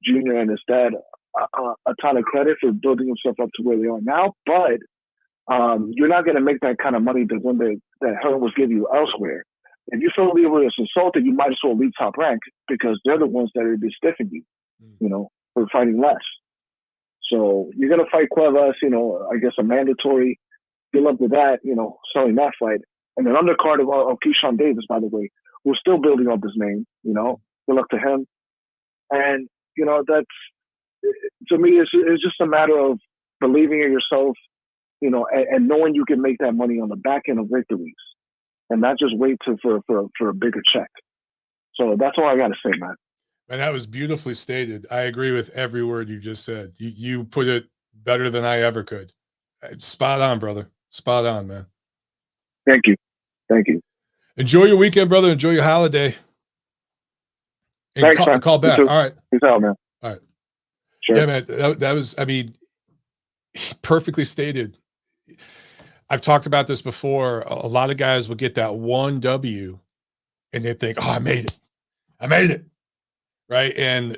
Jr. and his dad a ton of credit for building himself up to where they are now, but you're not going to make that kind of money that Hearn was giving you elsewhere. If you feel Leroy is insulted, you might as well leave Top Rank because they're the ones that are be stiffing you, for fighting less. So you're going to fight Cuevas, I guess a mandatory. Good luck with that, selling that fight. And an undercard of Keyshawn Davis, by the way, who's still building up his name, good luck to him. And, that's, to me, it's just a matter of believing in yourself, and knowing you can make that money on the back end of victories and not just wait for a bigger check. So that's all I got to say, man. And that was beautifully stated. I agree with every word you just said. You put it better than I ever could. Spot on, brother. Spot on, man. Thank you. Enjoy your weekend, brother. Enjoy your holiday. And thanks, man. Call back. All right. Peace out, man. All right. Sure. Yeah, man. That was, perfectly stated. I've talked about this before. A lot of guys will get that one W and they think, oh, I made it. I made it. Right. And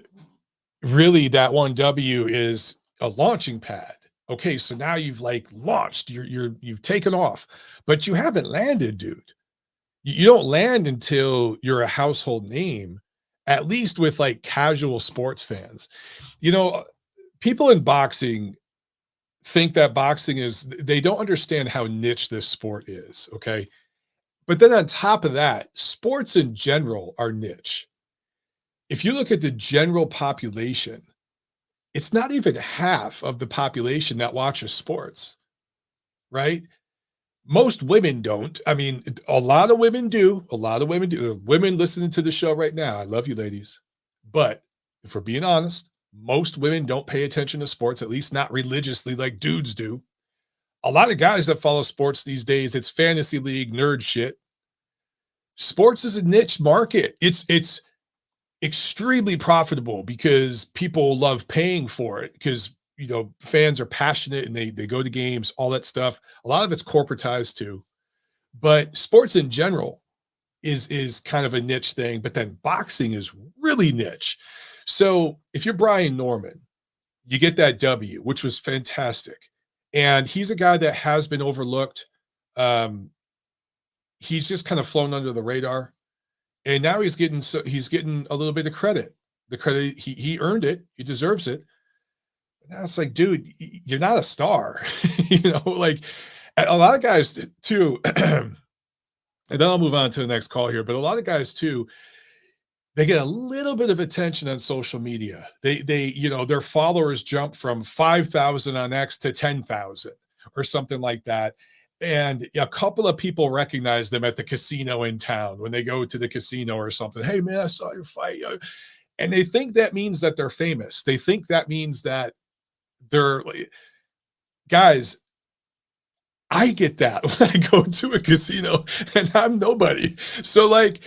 really that one W is a launching pad. Okay. So now you've like launched, you've taken off, but you haven't landed, dude. You don't land until you're a household name, at least with like casual sports fans. You know, people in boxing think that boxing is, they don't understand how niche this sport is. Okay. But then on top of that, sports in general are niche. If you look at the general population, it's not even half of the population that watches sports, right? Most women don't. I mean, a lot of women do. A lot of women do. Women listening to the show right now, I love you, ladies. But if we're being honest, most women don't pay attention to sports, at least not religiously like dudes do. A lot of guys that follow sports these days, it's fantasy league nerd shit. Sports is a niche market. It's extremely profitable because people love paying for it because, you know, fans are passionate and they go to games, all that stuff. A lot of it's corporatized too. But sports in general is kind of a niche thing, but then boxing is really niche. So if you're Brian Norman, you get that W, which was fantastic. And he's a guy that has been overlooked. He's just kind of flown under the radar. And now he's getting a little bit of credit. The credit, he earned it. He deserves it. But now it's like, dude, you're not a star. You know, like a lot of guys too. And then I'll move on to the next call here. But a lot of guys too, they get a little bit of attention on social media. They you know, their followers jump from 5,000 on X to 10,000 or something like that. And a couple of people recognize them at the casino in town when they go to the casino or something. Hey man, I saw your fight. And they think that means that they're famous. They think that means that they're guys. I get that when I go to a casino and I'm nobody. So like,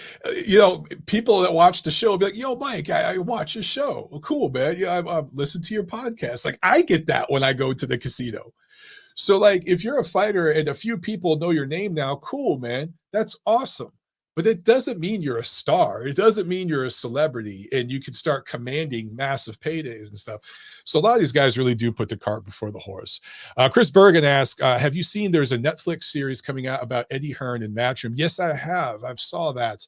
you know, people that watch the show will be like, yo, Mike, I watch your show. Well, cool, man. Yeah, I listen to your podcast. Like I get that when I go to the casino. So like, if you're a fighter and a few people know your name now, cool, man. That's awesome. But it doesn't mean you're a star. It doesn't mean you're a celebrity and you can start commanding massive paydays and stuff. So a lot of these guys really do put the cart before the horse. Chris Bergen asked, have you seen there's a Netflix series coming out about Eddie Hearn and Matchroom? Yes, I have. I've saw that.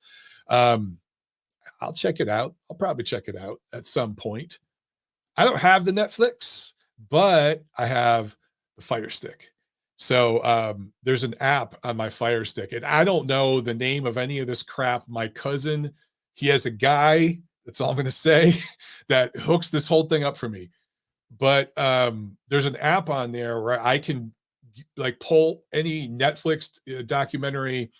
I'll check it out. I'll probably check it out at some point. I don't have the Netflix, but I have the Fire Stick. So there's an app on my Fire Stick, and I don't know the name of any of this crap. My cousin, he has a guy, that's all I'm going to say, that hooks this whole thing up for me. But there's an app on there where I can like pull any Netflix documentary,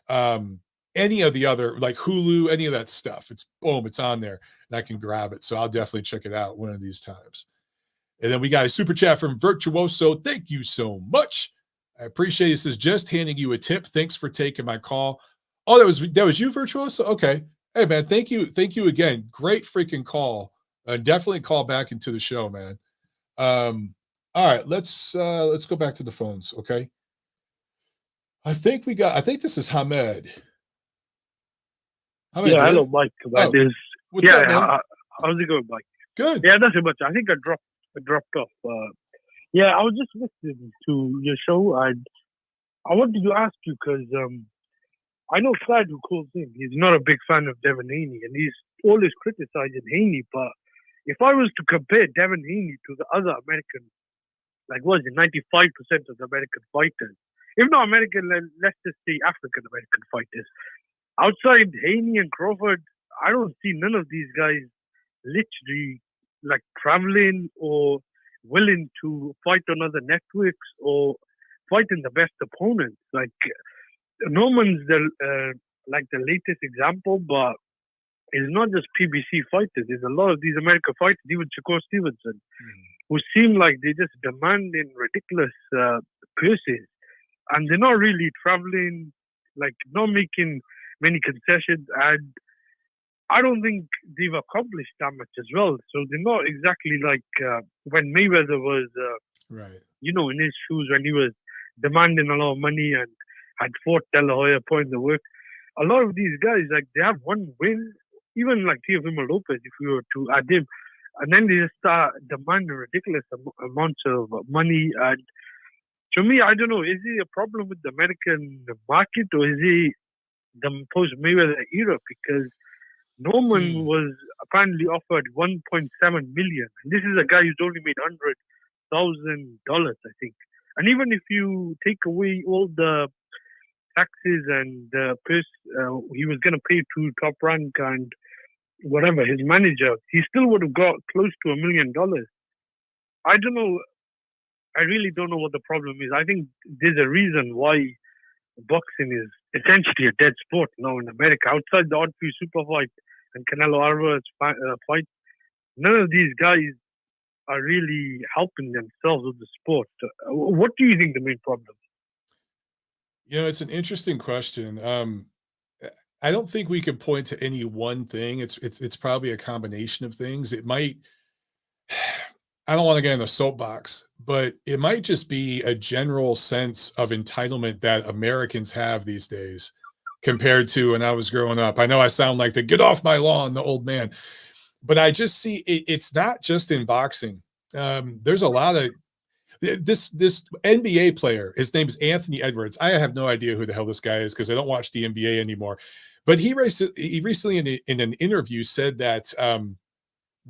any of the other, like Hulu, any of that stuff. It's boom, it's on there, and I can grab it. So I'll definitely check it out one of these times. And then we got a super chat from Virtuoso. Thank you so much. I appreciate it. This is just handing you a tip. Thanks for taking my call. Oh, that was you, Virtuoso? Okay. Hey, man, thank you. Thank you again. Great freaking call. Definitely call back into the show, man. All right, let's go back to the phones, okay? I think this is Hamed. Yeah, hello, Mike. What's up, man? How's it going, Mike? Good. Yeah, not so much. I think I dropped off. Yeah, I was just listening to your show, and I wanted to ask you because I know Clad, who calls in, he's not a big fan of Devin Haney, and he's always criticizing Haney. But if I was to compare Devin Haney to the other American, like what is it, 95% of the American fighters, if not American, then let's just say African American fighters, outside Haney and Crawford, I don't see none of these guys literally like traveling or willing to fight on other networks or fighting the best opponents. Like Norman's the latest example, but it's not just PBC fighters. There's a lot of these American fighters, even Shakur Stevenson, who seem like they're just demanding ridiculous purses, and they're not really traveling, like not making many concessions, and I don't think they've accomplished that much as well. So they're not exactly like when Mayweather was, right, you know, in his shoes when he was demanding a lot of money and had fought De La Hoya, put in the work. A lot of these guys, like, they have one win, even like Teofimo Lopez, if we were to add him, and then they just start demanding ridiculous amounts of money. And to me, I don't know, is it a problem with the American market, or is it the post-Mayweather era? Because Norman was apparently offered $1.7 million. And this is a guy who's only made $100,000, I think. And even if you take away all the taxes and the he was going to pay to Top Rank and whatever, his manager, he still would have got close to $1 million. I don't know. I really don't know what the problem is. I think there's a reason why boxing is essentially a dead sport now in America. Outside the odd few super fight and Canelo Alvarez fight, none of these guys are really helping themselves with the sport. What do you think the main problem is? You know, it's an interesting question. I don't think we could point to any one thing. It's probably a combination of things. It might, I don't want to get in a soapbox, but it might just be a general sense of entitlement that Americans have these days compared to when I was growing up. I know I sound like the get off my lawn, the old man, but I just see it's not just in boxing. There's a lot of this NBA player. His name is Anthony Edwards. I have no idea who the hell this guy is because I don't watch the NBA anymore. But he recently in an interview said that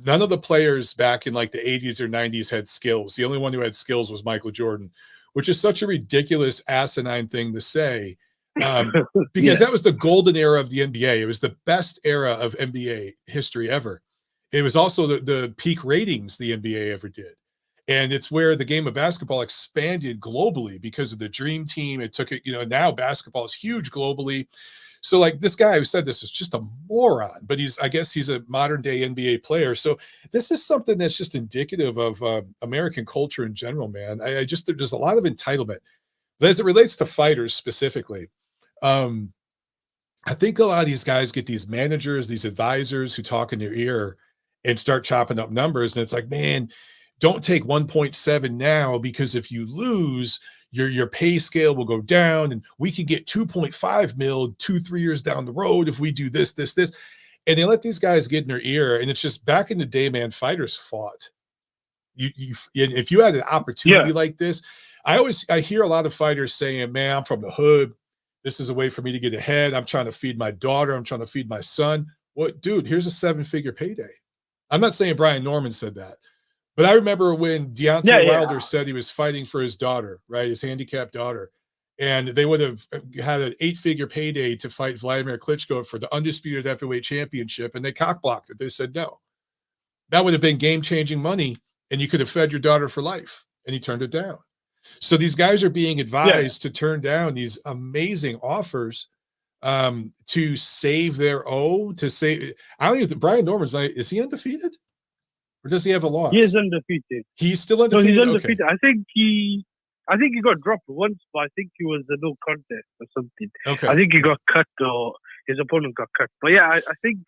none of the players back in like the 80s or 90s had skills. The only one who had skills was Michael Jordan, which is such a ridiculous, asinine thing to say. Because that was the golden era of the NBA. It was the best era of NBA history ever. It was also the peak ratings the NBA ever did. And it's where the game of basketball expanded globally because of the dream team. It took it, now basketball is huge globally. So like this guy who said this is just a moron, but I guess he's a modern day NBA player. So this is something that's just indicative of American culture in general, man. There's a lot of entitlement. But as it relates to fighters specifically, I think a lot of these guys get these managers, these advisors who talk in their ear and start chopping up numbers. And it's like, man, don't take 1.7 now, because if you lose, your pay scale will go down, and we can get 2.5 mil 2-3 years down the road if we do this. And they let these guys get in their ear. And it's just, back in the day, man, fighters fought. If you had an opportunity like this, I hear a lot of fighters saying, man, I'm from the hood. This is a way for me to get ahead. I'm trying to feed my daughter. I'm trying to feed my son. What, dude, here's a 7-figure payday. I'm not saying Brian Norman said that, but I remember when Deontay Wilder said he was fighting for his daughter, right? His handicapped daughter. And they would have had an 8-figure payday to fight Vladimir Klitschko for the undisputed heavyweight championship. And they cockblocked it. They said, no, that would have been game-changing money. And you could have fed your daughter for life. And he turned it down. So these guys are being advised to turn down these amazing offers to save their I don't even think Brian Norman's like, is he undefeated? Or does he have a loss? He is undefeated. He's still undefeated? No, he's undefeated. Okay. I think he got dropped once, but I think he was a no contest or something. Okay. I think he got cut, or his opponent got cut. But yeah, I think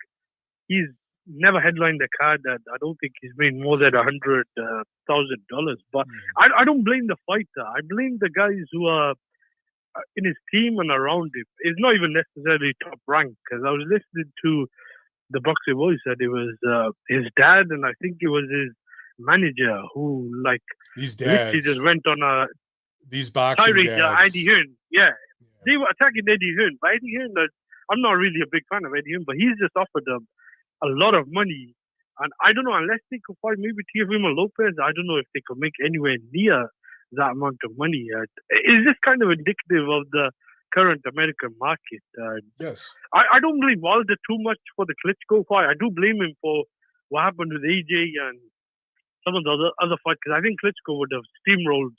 he's never headlined a card, and I don't think he's made more than $100,000. But I don't blame the fighter. I blame the guys who are in his team and around him. It's not even necessarily Top Rank, because I was listening to the Boxing Voice, and it was his dad, and I think it was his manager who, like, these dads, he just went on these boxing dads. Eddie Hearn. Yeah, they were attacking Eddie Hearn. But Eddie Hearn, I'm not really a big fan of Eddie Hearn, but he's just offered them a lot of money, and I don't know, unless they could find maybe Teofimo Lopez, I don't know if they could make anywhere near that amount of money. Is this kind of indicative of the current American market? Yes. I don't blame Wilder too much for the Klitschko fight. I do blame him for what happened with AJ and some of the other fights, because I think Klitschko would have steamrolled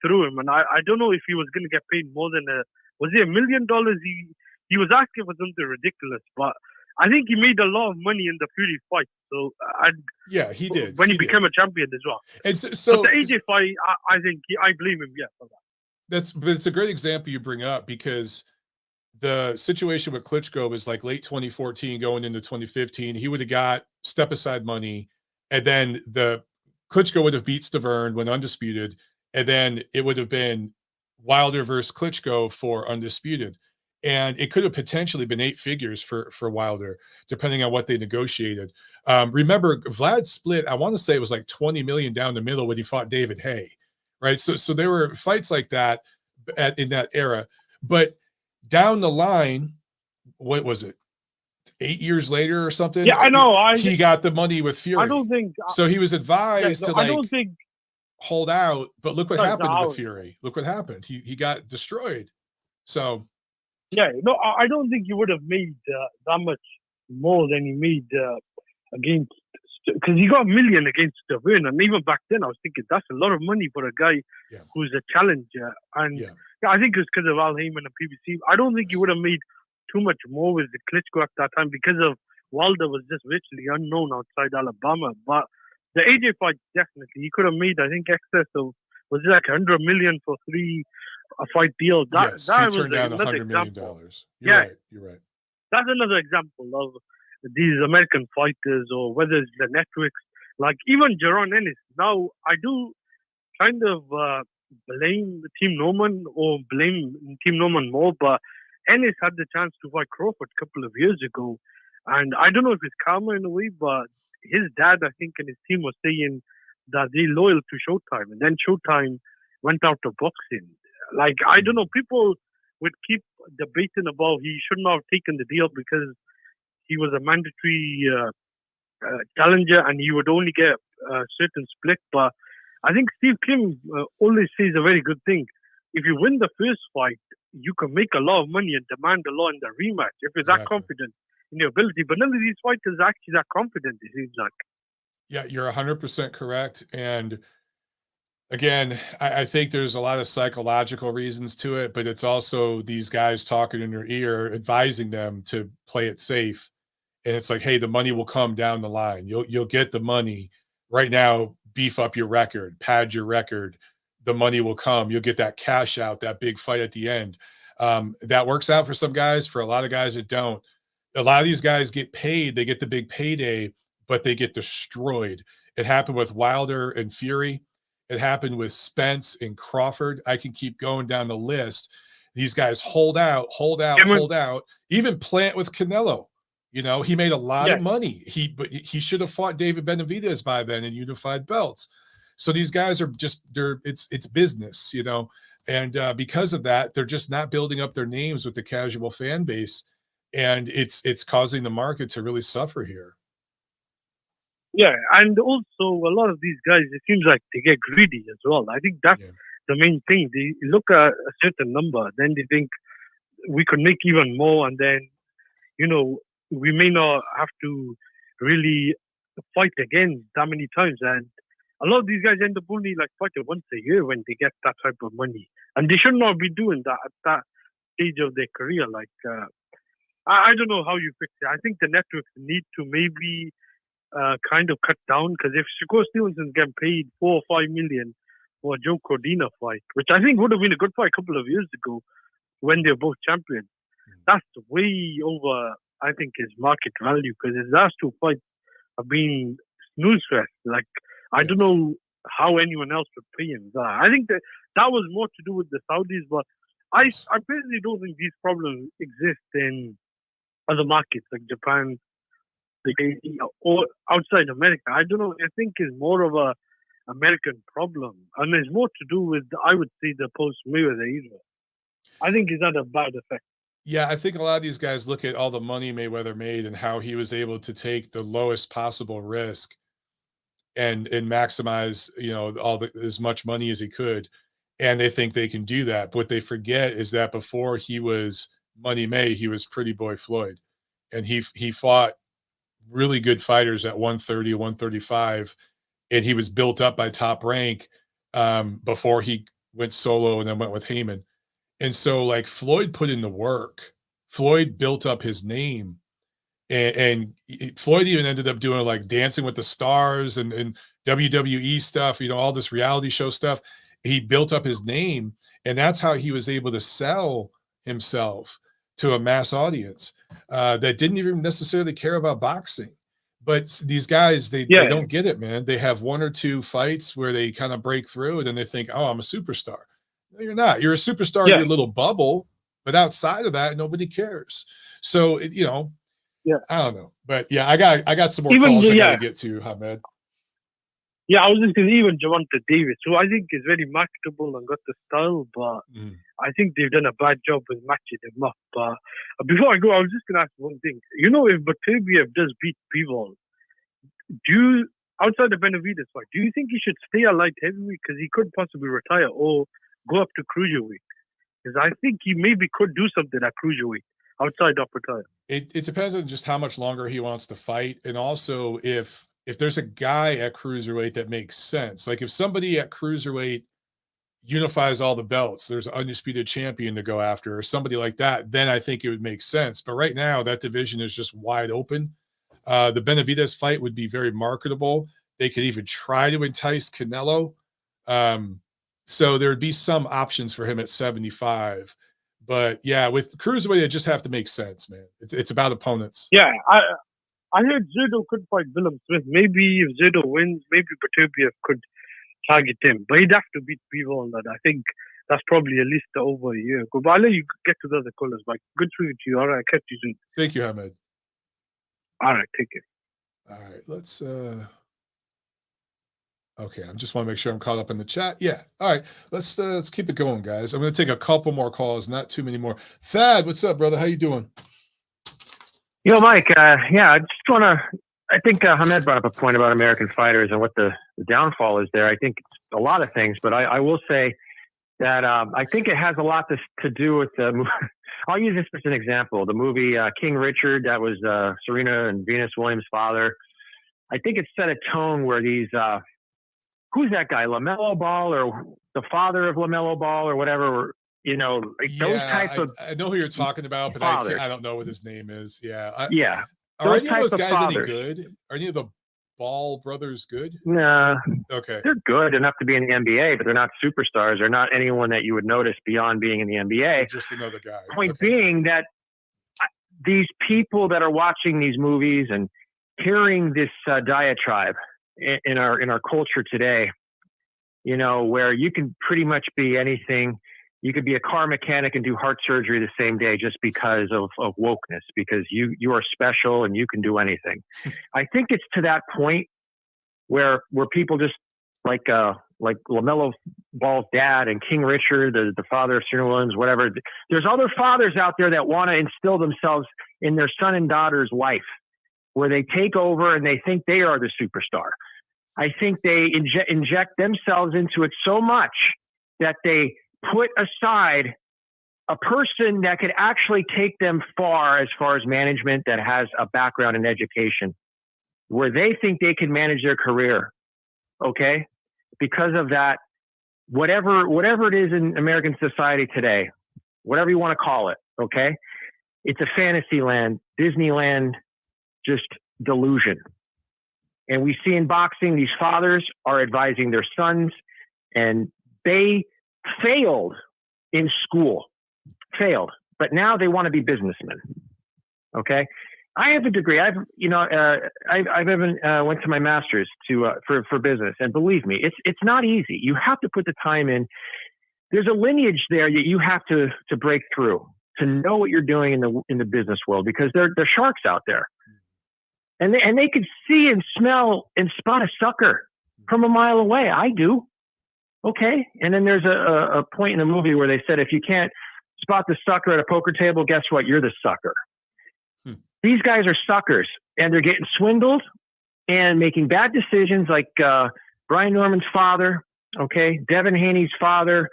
through him, and I don't know if he was going to get paid more than was it $1 million? He was asking for something ridiculous, but I think he made a lot of money in the Fury fight. So he did when he became a champion as well. And so but the AJ fight, I think I blame him. Yeah, for that. But it's a great example you bring up, because the situation with Klitschko was like late 2014 going into 2015. He would have got step aside money, and then the Klitschko would have beat Stavern, went undisputed, and then it would have been Wilder versus Klitschko for undisputed. And it could have potentially been 8 figures for Wilder, depending on what they negotiated. Remember, Vlad split, I want to say it was like 20 million down the middle when he fought David Hay, right? So there were fights like that in that era. But down the line, what was it? 8 years later or something? Yeah, I know. He got the money with Fury. I don't think so. He was advised to like, I don't think hold out, but look what happened with Fury. Look what happened. He got destroyed. So yeah, no, I don't think he would have made that much more than he made against, because he got $1 million against the win, and even back then I was thinking that's a lot of money for a guy who's a challenger. And I think it's because of Al Heyman and PBC. I don't think he would have made too much more with the Klitschko at that time because of Wilder was just virtually unknown outside Alabama. But the AJ fight, definitely, he could have made, I think, excess of, was it like 100 million for a fight deal? That he was turned down another $100 million. example. You're right. That's another example of these American fighters, or whether it's the networks, like even Jaron Ennis. Now, I do kind of blame Team Norman, or blame Team Norman more, but Ennis had the chance to fight Crawford a couple of years ago. And I don't know if it's karma in a way, but his dad, I think, and his team was saying that they're loyal to Showtime. And then Showtime went out of boxing. Like, I don't know, people would keep debating about he should not have taken the deal because he was a mandatory challenger and he would only get a certain split. But I think Steve Kim always says a very good thing. If you win the first fight, you can make a lot of money and demand a lot in the rematch if you're that confident in your ability. But none of these fighters are actually that confident, it seems like. Yeah, you're 100% correct. And again, I think there's a lot of psychological reasons to it, but it's also these guys talking in your ear, advising them to play it safe. And it's like, hey, the money will come down the line. You'll get the money. Right now, beef up your record, pad your record. The money will come. You'll get that cash out, that big fight at the end. That works out for some guys. For a lot of guys, it don't. A lot of these guys get paid. They get the big payday, but they get destroyed. It happened with Wilder and Fury. It happened with Spence and Crawford. I can keep going down the list. These guys hold out. Even Plant with Canelo. You know, he made a lot of money. But he should have fought David Benavidez by then in unified belts. So these guys are just, it's business, you know, and because of that, they're just not building up their names with the casual fan base, and it's causing the market to really suffer here. Yeah, and also a lot of these guys, it seems like they get greedy as well. I think that's the main thing. They look at a certain number, then they think we could make even more, and then, you know, we may not have to really fight again that many times. And a lot of these guys end up only like fighting once a year when they get that type of money. And they should not be doing that at that stage of their career. Like, I don't know how you fix it. I think the networks need to maybe kind of cut down, because if Shakur Stevenson's getting paid $4 or $5 million for a Joe Cordina fight, which I think would have been a good fight a couple of years ago when they were both champions, that's way over, I think, his market value, because his last 2 fights have been snooze fest. Like, I don't know how anyone else would pay him that. I think that was more to do with the Saudis, but I personally don't think these problems exist in other markets like Japan, or outside America. I don't know. I think it's more of a American problem, and it's more to do with, I would say, the post-Mayweather era. I think it's had a bad effect. Yeah, I think a lot of these guys look at all the money Mayweather made and how he was able to take the lowest possible risk and maximize, you know, as much money as he could, and they think they can do that. But what they forget is that before he was Money May, he was Pretty Boy Floyd, and he fought really good fighters at 130, 135, and he was built up by Top Rank before he went solo and then went with Heyman. And so, like, Floyd put in the work. Floyd built up his name. And Floyd even ended up doing like Dancing with the Stars and WWE stuff, you know, all this reality show stuff. He built up his name, and that's how he was able to sell himself to a mass audience that didn't even necessarily care about boxing. But these guys, they don't get it, man. They have 1 or 2 fights where they kind of break through, and then they think, oh, I'm a superstar. No, you're not. You're a superstar in your little bubble, but outside of that, nobody cares. So, I don't know. But yeah, I got some more calls I got to get to, Hamed. Yeah, I was just going to even Javante Davis, who I think is very marketable and got the style, but I think they've done a bad job with matching him up. But before I go, I was just going to ask one thing. If Beterbiev does beat Bivol, outside the Benavides fight, do you think he should stay a light heavyweight because he could possibly retire or go up to cruiserweight? Because I think he maybe could do something at cruiserweight outside of retire. It depends on just how much longer he wants to fight, and also if there's a guy at cruiserweight that makes sense. Like if somebody at cruiserweight unifies all the belts, there's an undisputed champion to go after or somebody like that, then I think it would make sense. But right now that division is just wide open. The Benavides fight would be very marketable. They could even try to entice Canelo. So there would be some options for him at 75. But yeah, with cruiserweight, it just have to make sense, man. It's about opponents. Yeah, I heard Zerdo could fight Willem Smith. Maybe if Zerdo wins, maybe Beterbiev could target him. But he'd have to beat Bivol on that. I think that's probably at least over a year ago. But I'll let you get to the other callers. But good speaking to you. All right, catch you soon. Thank you, Hamed. All right, take care. All right, let's okay, I just want to make sure I'm caught up in the chat. Yeah. All right. Let's keep it going, guys. I'm going to take a couple more calls, not too many more. Thad, what's up, brother? How you doing? Mike, I just want to, I think Hamed brought up a point about American fighters and what the downfall is there. I think it's a lot of things, but I will say that I think it has a lot to do with the I'll use this as an example. The movie King Richard, that was Serena and Venus Williams' father. I think it set a tone where these, who's that guy, LaMelo Ball or the father of LaMelo Ball or whatever, those types of. I know who you're talking about, but I don't know what his name is. Yeah. Are any of those guys any good? Are any of the Ball brothers good? Nah. Okay. They're good enough to be in the NBA, but they're not superstars. They're not anyone that you would notice beyond being in the NBA. Just another guy. Point being that these people that are watching these movies and hearing this diatribe in our culture today, where you can pretty much be anything. You could be a car mechanic and do heart surgery the same day just because of wokeness, because you are special and you can do anything. I think it's to that point where people just like LaMelo Ball's dad and King Richard, the father of Serena Williams, whatever. There's other fathers out there that want to instill themselves in their son and daughter's life, where they take over and they think they are the superstar. I think they inject themselves into it so much that they put aside a person that could actually take them far as management, that has a background in education, where they think they can manage their career. Okay. Because of that, whatever it is in American society today, whatever you want to call it. Okay. It's a fantasy land, Disneyland, just delusion. And we see in boxing, these fathers are advising their sons, and they failed in school, but now they want to be businessmen. Okay. I have a degree. I've even went to my master's for business, and believe me, it's not easy. You have to put the time in. There's a lineage there that you have to break through to know what you're doing in the business world, because they're sharks out there. And they can see and smell and spot a sucker from a mile away. I do. Okay. And then there's a point in the movie where they said, if you can't spot the sucker at a poker table, guess what? You're the sucker. These guys are suckers, and they're getting swindled and making bad decisions, like Brian Norman's father. Okay. Devin Haney's father,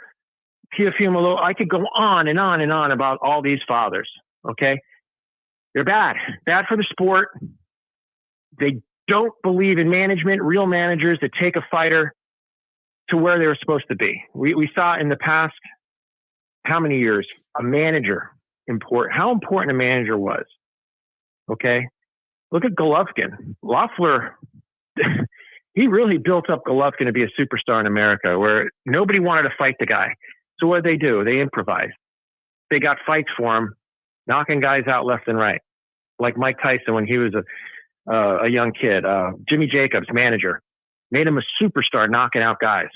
Teofimo. I could go on and on and on about all these fathers. Okay. They're bad for the sport. They don't believe in management, real managers that take a fighter to where they were supposed to be. We saw in the past, how many years, a manager, how important a manager was. Okay. Look at Golovkin. Loeffler, he really built up Golovkin to be a superstar in America, where nobody wanted to fight the guy. So what did they do? They improvised. They got fights for him, knocking guys out left and right. Like Mike Tyson when he was a young kid. Jimmy Jacobs, manager, made him a superstar, knocking out guys.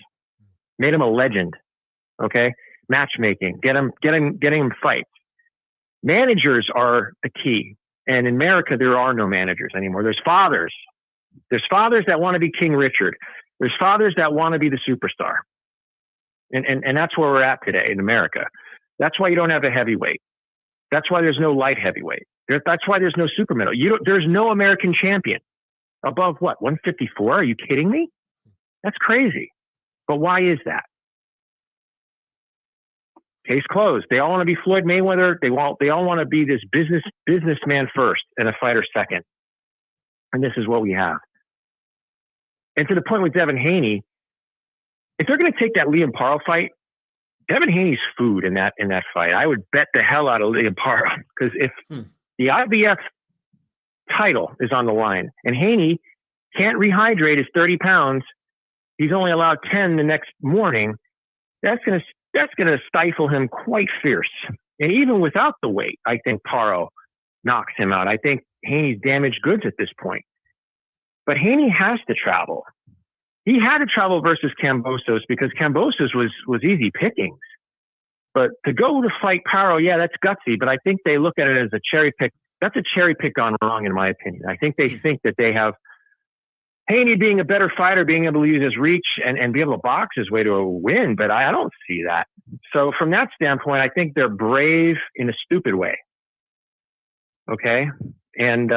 Made him a legend. Okay. matchmaking, getting them fights. Managers are the key. And in America, there are no managers anymore. There's fathers. There's fathers that want to be King Richard. There's fathers that want to be the superstar. And that's where we're at today in America. That's why you don't have a heavyweight. That's why there's no light heavyweight. That's why there's no super middle. There's no American champion above what, 154? Are you kidding me? That's crazy. But why is that? Case closed. They all want to be Floyd Mayweather. They all want to be this businessman first and a fighter second. And this is what we have. And to the point with Devin Haney, if they're going to take that Liam Paro fight, Devin Haney's food in that fight. I would bet the hell out of Liam Paro, because if the IBF title is on the line and Haney can't rehydrate his 30 pounds, he's only allowed 10 the next morning. That's going to stifle him quite fierce. And even without the weight, I think Paro knocks him out. I think Haney's damaged goods at this point. But Haney has to travel. He had to travel versus Kambosos because Kambosos was easy pickings. But to go to fight Paro, yeah, that's gutsy. But I think they look at it as a cherry pick. That's a cherry pick gone wrong, in my opinion. I think they think that they have Haney being a better fighter, being able to use his reach and be able to box his way to a win. But I don't see that. So from that standpoint, I think they're brave in a stupid way. Okay. And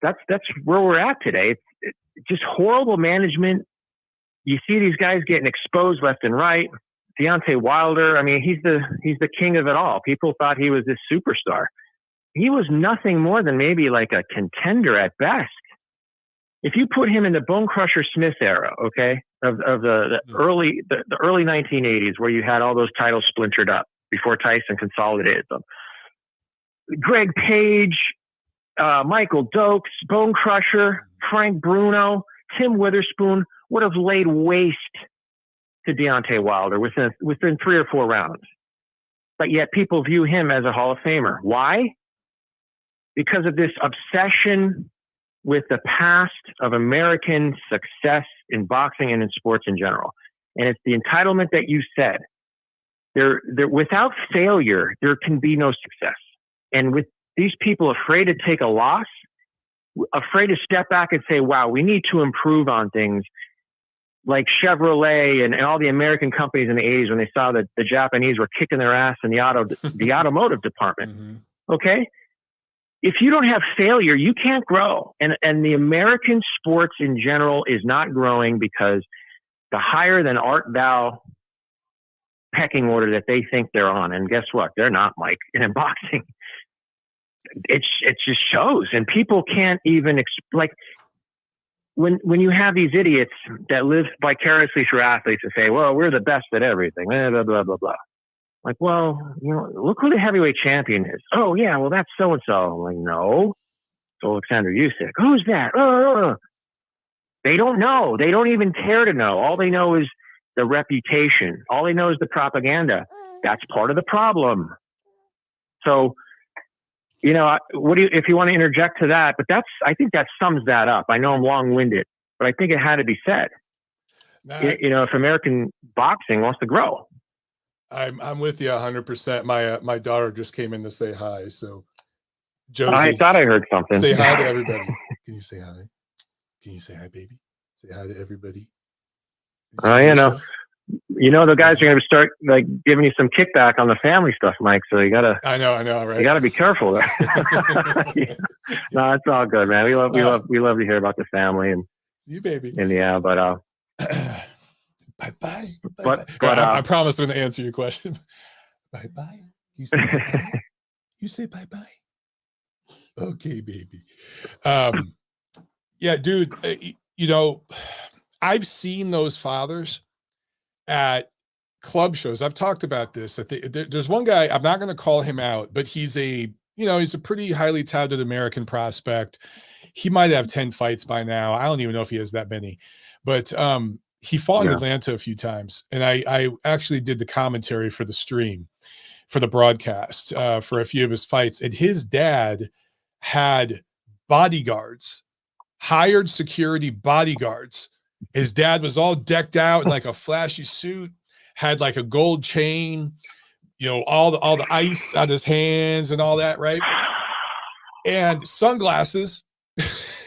that's where we're at today. It's just horrible management. You see these guys getting exposed left and right. Deontay Wilder, I mean, he's the king of it all. People thought he was this superstar. He was nothing more than maybe like a contender at best. If you put him in the Bone Crusher Smith era, okay, of the early 1980s, where you had all those titles splintered up before Tyson consolidated them, Greg Page, Michael Dokes, Bone Crusher, Frank Bruno, Tim Witherspoon would have laid waste to Deontay Wilder within 3 or 4 rounds. But yet people view him as a Hall of Famer. Why? Because of this obsession with the past of American success in boxing and in sports in general. And it's the entitlement that you said. There, without failure, there can be no success. And with these people afraid to take a loss, afraid to step back and say, wow, we need to improve on things, like Chevrolet and all the American companies in the 80s when they saw that the Japanese were kicking their ass in the automotive department. Mm-hmm. Okay? If you don't have failure, you can't grow. And the American sports in general is not growing because the higher than art thou pecking order that they think they're on. And guess what? They're not, Mike. And in boxing, it just shows. And people can't even like when you have these idiots that live vicariously through athletes and say, well, we're the best at everything, blah, blah, blah, blah. Like, well, look who the heavyweight champion is. Oh, yeah, well, that's so-and-so. I'm like, no, it's Oleksandr Usyk. Who's that? They don't know. They don't even care to know. All they know is the reputation. All they know is the propaganda. That's part of the problem. So, if you want to interject to that, but I think that sums that up. I know I'm long-winded, but I think it had to be said. If American boxing wants to grow. I'm with you 100%. My daughter just came in to say hi. So Josie, I thought I heard something. Say hi to everybody. Can you say hi? Can you say hi, baby? Say hi to everybody. The guys are going to start like giving you some kickback on the family stuff, Mike. So you gotta. I know, right? You gotta be careful. No, it's all good, man. We love to hear about the family and you, baby. And yeah, but bye. I promise I'm going to answer your question. Bye. You say bye-bye. You say bye-bye. Okay, baby. Yeah, dude, I've seen those fathers at club shows. I've talked about this. There's one guy, I'm not going to call him out, but he's a pretty highly touted American prospect. He might have 10 fights by now. I don't even know if he has that many, but he fought in Atlanta a few times. And I actually did the commentary for the stream, for the broadcast, for a few of his fights. And his dad had bodyguards, hired security bodyguards. His dad was all decked out in like a flashy suit, had like a gold chain, all the ice on his hands and all that, right? And sunglasses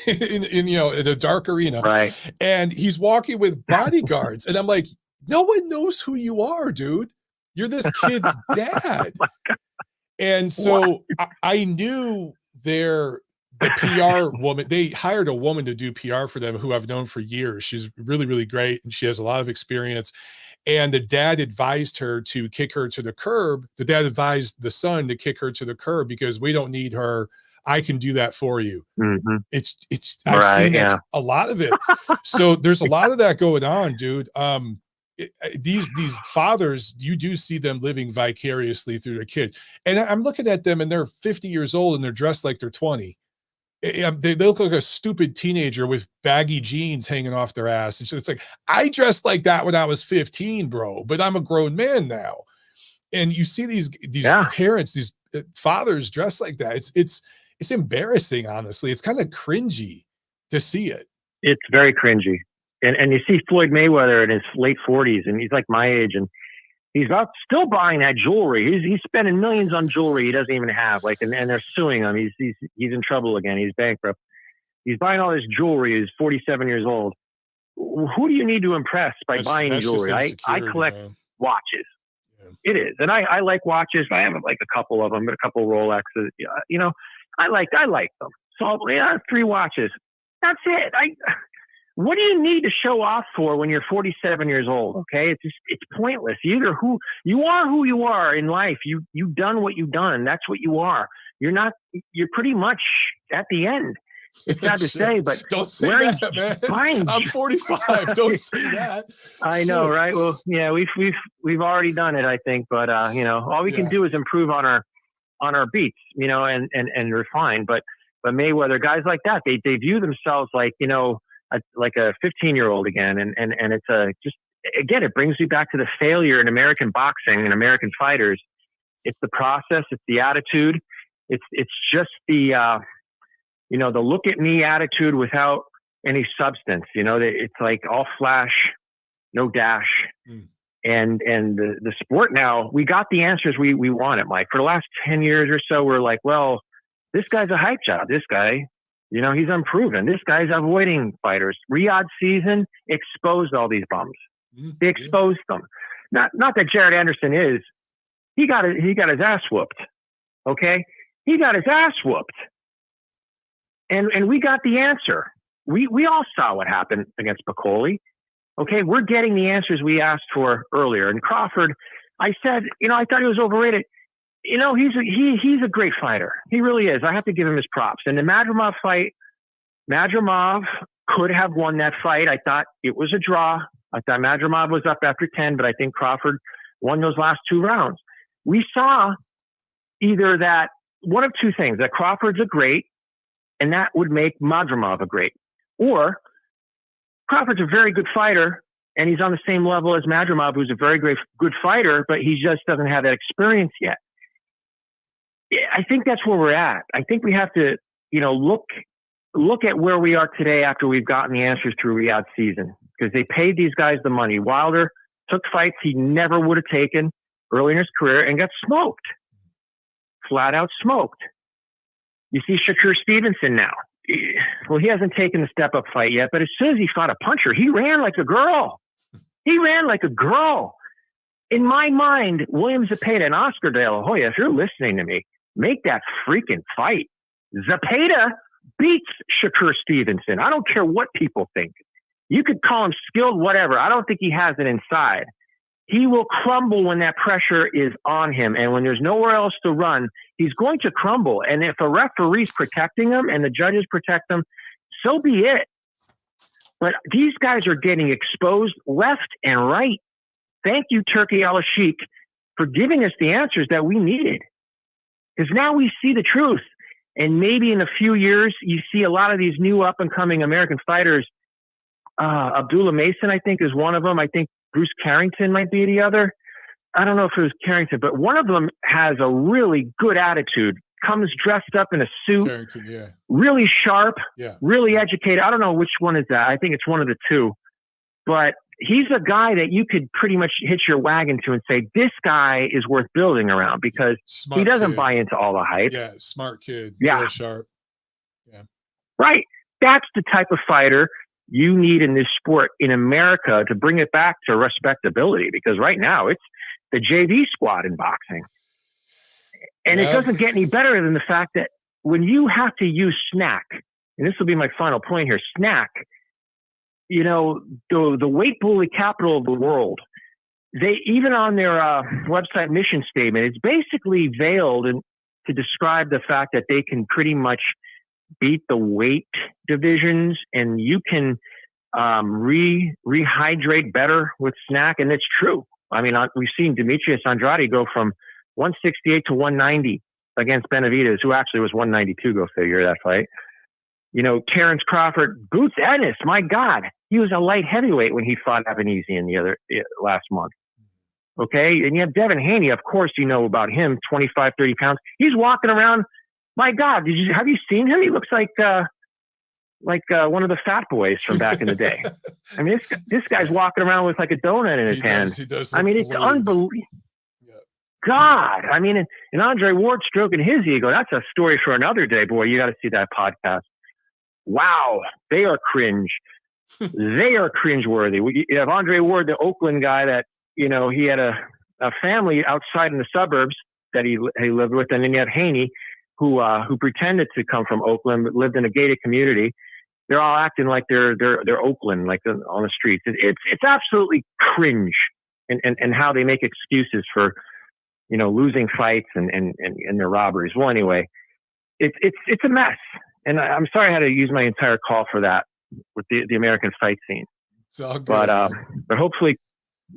in a dark arena. Right. And he's walking with bodyguards. And I'm like, no one knows who you are, dude. You're this kid's dad. And so I knew the PR woman, they hired a woman to do PR for them who I've known for years. She's really, really great. And she has a lot of experience. And the dad advised her to kick her to the curb. The dad advised the son to kick her to the curb because we don't need her. I can do that for you. Mm-hmm. I've seen that, a lot of it. So there's a lot of that going on, dude. These fathers, you do see them living vicariously through their kid. And I'm looking at them and they're 50 years old and they're dressed like they're 20. They look like a stupid teenager with baggy jeans hanging off their ass. And so it's like, I dressed like that when I was 15, bro, but I'm a grown man now. And you see these parents, these fathers dressed like that. It's embarrassing, honestly. It's kind of cringy to see it. It's very cringy. And you see Floyd Mayweather in his late 40s, and he's like my age, and he's still buying that jewelry. He's spending millions on jewelry he doesn't even have. And they're suing him. He's in trouble again. He's bankrupt. He's buying all this jewelry. He's 47 years old. Who do you need to impress by buying jewelry? I collect watches. Yeah. It is, and I like watches. I have like a couple of them, but a couple of Rolexes. I like them. So 3 watches. That's it. What do you need to show off for when you're 47 years old? Okay. It's pointless. Either who you are in life. You've done what you've done. That's what you are. You're pretty much at the end. It's sad to say, but don't say that, man. I'm 45. Don't say that. I know, right? Well, yeah, we've already done it, I think, but all we can do is improve on our beats, and refine. But Mayweather, guys like that, they view themselves like, like a 15-year-old again. And it's just, again, it brings me back to the failure in American boxing and American fighters. It's the process. It's the attitude. It's just the look at me attitude without any substance. It's like all flash, no dash. And the sport now, we got the answers we wanted, Mike. For the last 10 years or so, we're like, well, this guy's a hype job. This guy, he's unproven. This guy's avoiding fighters. Riyadh season exposed all these bums. They exposed them. Not that Jared Anderson is. He got his ass whooped. Okay? He got his ass whooped. And we got the answer. We all saw what happened against Piccoli. Okay? We're getting the answers we asked for earlier. And Crawford, I said, I thought he was overrated. He's a great fighter. He really is. I have to give him his props. And the Madrimov fight, Madrimov could have won that fight. I thought it was a draw. I thought Madrimov was up after 10, but I think Crawford won those last 2 rounds. We saw either that one of 2 things, that Crawford's a great, and that would make Madrimov a great. Or Crawford's a very good fighter, and he's on the same level as Madrimov, who's a very good fighter, but he just doesn't have that experience yet. I think that's where we're at. I think we have to, look at where we are today after we've gotten the answers through Riyadh season, because they paid these guys the money. Wilder took fights he never would have taken early in his career and got smoked, flat out smoked. You see Shakur Stevenson now. Well, he hasn't taken the step-up fight yet, but as soon as he fought a puncher, he ran like a girl. In my mind, William Zepeda and Oscar De La Hoya, if you're listening to me, make that freaking fight. Zepeda beats Shakur Stevenson. I don't care what people think. You could call him skilled, whatever. I don't think he has it inside. He will crumble when that pressure is on him. And when there's nowhere else to run, he's going to crumble. And if a referee's protecting him and the judges protect him, so be it. But these guys are getting exposed left and right. Thank you, Turki Al-Sheikh, for giving us the answers that we needed. Because now we see the truth. And maybe in a few years, you see a lot of these new up-and-coming American fighters. Abdullah Mason, I think, is one of them. I think Bruce Carrington might be the other. I don't know if it was Carrington, but one of them has a really good attitude, comes dressed up in a suit, Carrington, yeah. Really sharp, yeah. really educated. I don't know which one is that. I think it's one of the 2. But he's a guy that you could pretty much hitch your wagon to and say, this guy is worth building around, because Smart he doesn't kid. buy into all the hype. Yeah, smart kid. Yeah. Real sharp. Yeah. Right. That's the type of fighter you need in this sport in America to bring it back to respectability, because right now it's the JV squad in boxing. And it doesn't get any better than the fact that when you have to use snack, and this will be my final point here, snack, you know, the weight bully capital of the world, they, even on their website mission statement, it's basically veiled to describe the fact that they can pretty much beat the weight divisions, and you can rehydrate better with snack. And it's true. I mean, we've seen Demetrius Andrade go from 168 to 190 against Benavidez, who actually was 192, go figure, that fight. You know, Terrence Crawford, Boots Ennis, my God, he was a light heavyweight when he fought Ebenezer in the last month. Okay, and you have Devin Haney, of course, you know about him, 25, 30 pounds. He's walking around. My God, have you seen him? He looks like one of the fat boys from back in the day. I mean, this guy's walking around with like a donut in his hand. He does. I mean, it's unbelievable. Yeah. God, I mean, and Andre Ward stroking his ego. That's a story for another day, boy. You got to see that podcast. Wow, they are cringe. They are cringeworthy. You have Andre Ward, the Oakland guy that, you know, he had a family outside in the suburbs that he lived with, and then you have Haney, who pretended to come from Oakland but lived in a gated community. They're all acting like they're Oakland, like on the streets. It's absolutely cringe, and how they make excuses for, you know, losing fights and their robberies. Well, anyway, it's a mess, and I'm sorry I had to use my entire call for that with the American fight scene. It's all good. But hopefully,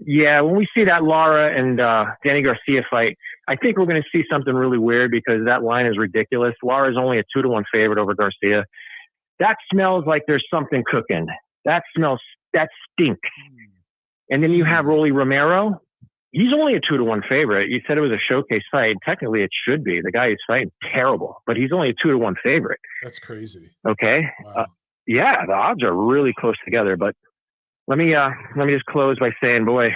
yeah, when we see that Lara and Danny Garcia fight, I think we're going to see something really weird, because that line is ridiculous. Lara is only a 2-1 favorite over Garcia. That smells like there's something cooking. That stinks. And then you have Rolly Romero. He's only a 2-1 favorite. You said it was a showcase fight. Technically, it should be. The guy he's fighting terrible, but he's only a 2-1 favorite. That's crazy. Okay. Wow. Yeah, the odds are really close together. But let me just close by saying, boy,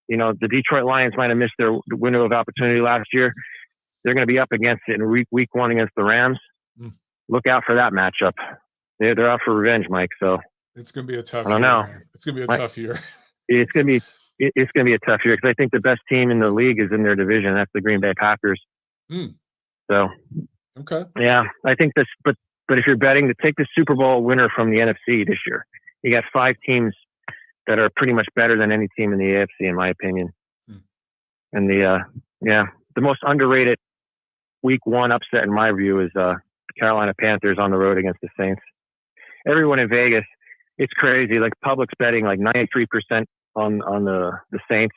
you know, the Detroit Lions might have missed their window of opportunity last year. They're going to be up against it in week 1 against the Rams. Look out for that matchup. They're out for revenge, Mike. So it's going to be a tough. I don't know. Man. It's going to be a tough year. It's going to be a tough year, because I think the best team in the league is in their division. That's the Green Bay Packers. So, okay. Yeah, I think this. But if you're betting, to take the Super Bowl winner from the NFC this year, you got 5 teams that are pretty much better than any team in the AFC, in my opinion. And the most underrated week 1 upset in my view is Carolina Panthers on the road against the Saints. Everyone in Vegas, it's crazy. Like, public's betting like 93% on the Saints,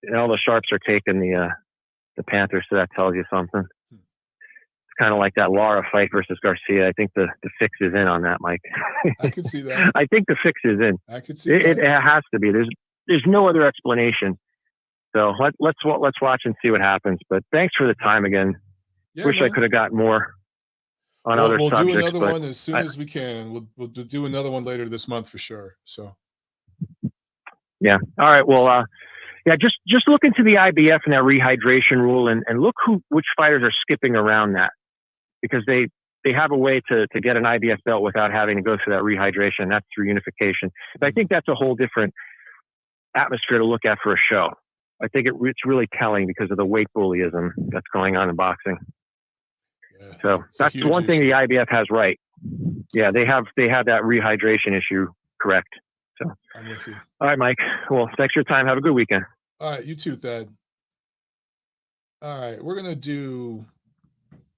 and all the sharps are taking the Panthers. So that tells you something. It's kind of like that Lara fight versus Garcia. I think the fix is in on that, Mike. I could see that. I think the fix is in. I could see it has to be. There's no other explanation. So let's watch and see what happens. But thanks for the time again. Yeah, Wish I could have got more on other subjects. We'll do another one as soon as we can. We'll do another one later this month for sure. So. Yeah. All right. Well, just look into the IBF and that rehydration rule, and look which fighters are skipping around that, because they have a way to get an IBF belt without having to go through that rehydration. That's through unification. But I think that's a whole different atmosphere to look at for a show. I think it's really telling because of the weight bullyism that's going on in boxing. Yeah, so that's the one thing the IBF has right. Yeah, they have that rehydration issue correct. So I'm with you. All right, Mike. Well, thanks for your time. Have a good weekend. All right, you too, Thad. All right, we're gonna do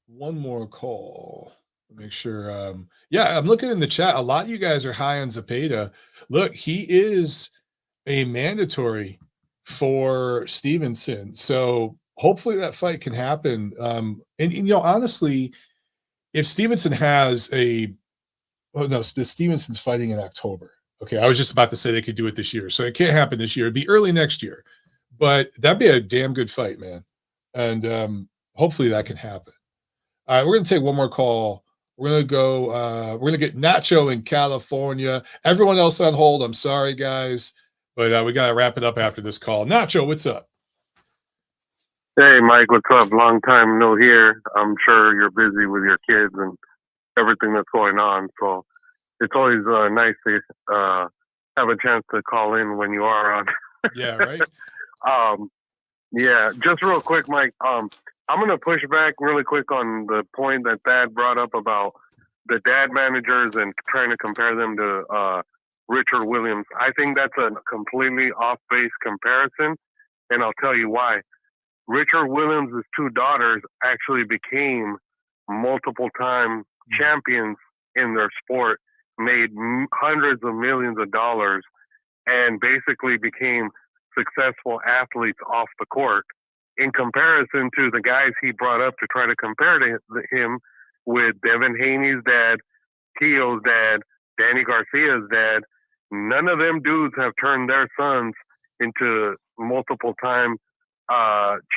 one more call. Make sure. I'm looking in the chat. A lot of you guys are high on Zepeda. Look, he is a mandatory for Stevenson. So hopefully that fight can happen. And you know, honestly, if Stevenson Stevenson's fighting in October. Okay, I was just about to say they could do it this year. So it can't happen this year. It'd be early next year. But that'd be a damn good fight, man. And hopefully that can happen. All right, we're going to take one more call. We're going to go, we're going to get Nacho in California. Everyone else on hold, I'm sorry, guys. But we got to wrap it up after this call. Nacho, what's up? Hey, Mike, what's up? Long time no hear. I'm sure you're busy with your kids and everything that's going on. So it's always nice to have a chance to call in when you are on. Yeah, right? Yeah, just real quick, Mike. I'm going to push back really quick on the point that Thad brought up about the dad managers and trying to compare them to Richard Williams. I think that's a completely off-base comparison, and I'll tell you why. Richard Williams' two daughters actually became multiple-time champions in their sport, made hundreds of millions of dollars, and basically became successful athletes off the court. In comparison to the guys he brought up to try to compare to him with Devin Haney's dad, Keo's dad, Danny Garcia's dad, none of them dudes have turned their sons into multiple-time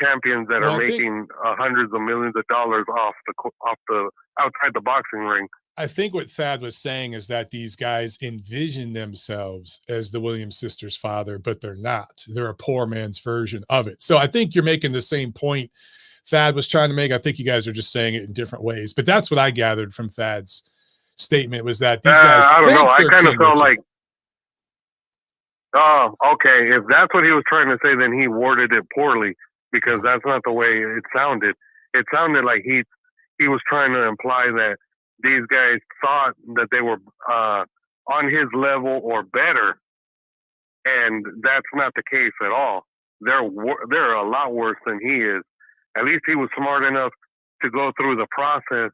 champions that are making hundreds of millions of dollars off the outside the boxing ring. I think what Thad was saying is that these guys envision themselves as the Williams sisters' father, but they're not. They're a poor man's version of it. So I think you're making the same point Thad was trying to make. I think you guys are just saying it in different ways. But that's what I gathered from Thad's statement, was that these guys I don't know. I kind of felt Richard. like, oh, okay. If that's what he was trying to say, then he worded it poorly, because that's not the way it sounded. It sounded like he was trying to imply that these guys thought that they were on his level or better, and that's not the case at all. They're a lot worse than he is. At least he was smart enough to go through the process,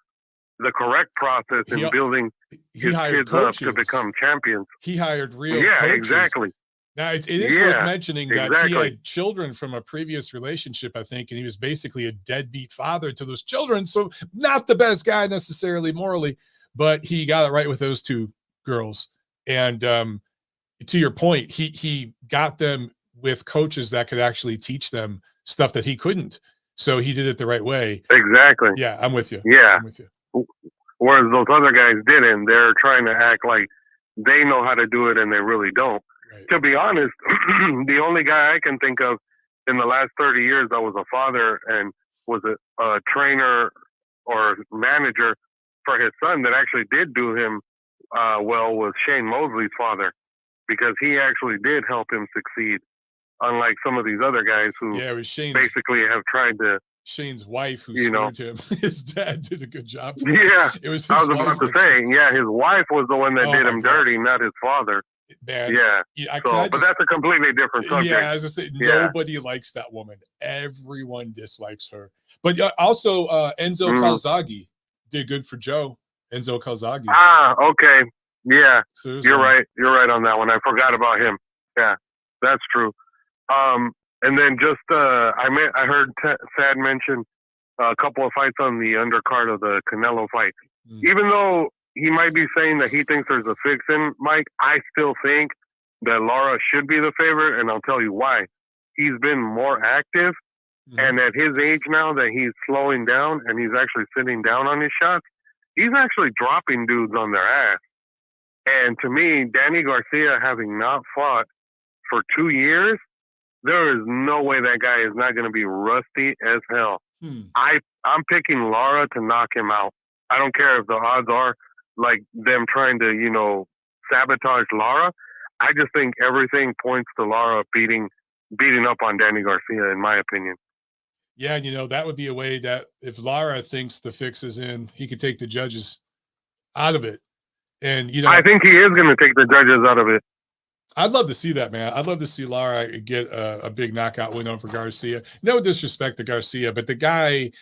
the correct process in building his kids up to become champions. He hired real coaches. Exactly. Now, it is worth mentioning that he had children from a previous relationship, I think, and he was basically a deadbeat father to those children. So not the best guy necessarily morally, but he got it right with those two girls. And to your point, he got them with coaches that could actually teach them stuff that he couldn't. So he did it the right way. Exactly. Yeah, I'm with you. Yeah. I'm with you. Whereas those other guys didn't. They're trying to act like they know how to do it, and they really don't. Right. To be honest, the only guy I can think of in the last 30 years that was a father and was a trainer or manager for his son that actually did do him well was Shane Mosley's father, because he actually did help him succeed, unlike some of these other guys who basically have tried to. Shane's wife who screwed him. His dad did a good job for him. Yeah, it was. I was about to say, his wife was the one that did him dirty, not his father. Man, but that's a completely different subject. Yeah, as I say, nobody likes that woman. Everyone dislikes her. But also, Enzo Calzaghe did good for Joe. Enzo Calzaghe. Ah, okay. Yeah, so you're right. You're right on that one. I forgot about him. Yeah, that's true. And then just I heard Thad mention a couple of fights on the undercard of the Canelo fight. Even though he might be saying that he thinks there's a fix-in, Mike, I still think that Lara should be the favorite, and I'll tell you why. He's been more active, and at his age now that he's slowing down and he's actually sitting down on his shots, he's actually dropping dudes on their ass. And to me, Danny Garcia, having not fought for 2 years, there is no way that guy is not going to be rusty as hell. I'm picking Lara to knock him out. I don't care if the odds are like them trying to, sabotage Lara. I just think everything points to Lara beating up on Danny Garcia, in my opinion. Yeah, and that would be a way that if Lara thinks the fix is in, he could take the judges out of it. And I think he is going to take the judges out of it. I'd love to see that, man. I'd love to see Lara get a big knockout win over Garcia. No disrespect to Garcia, but the guy,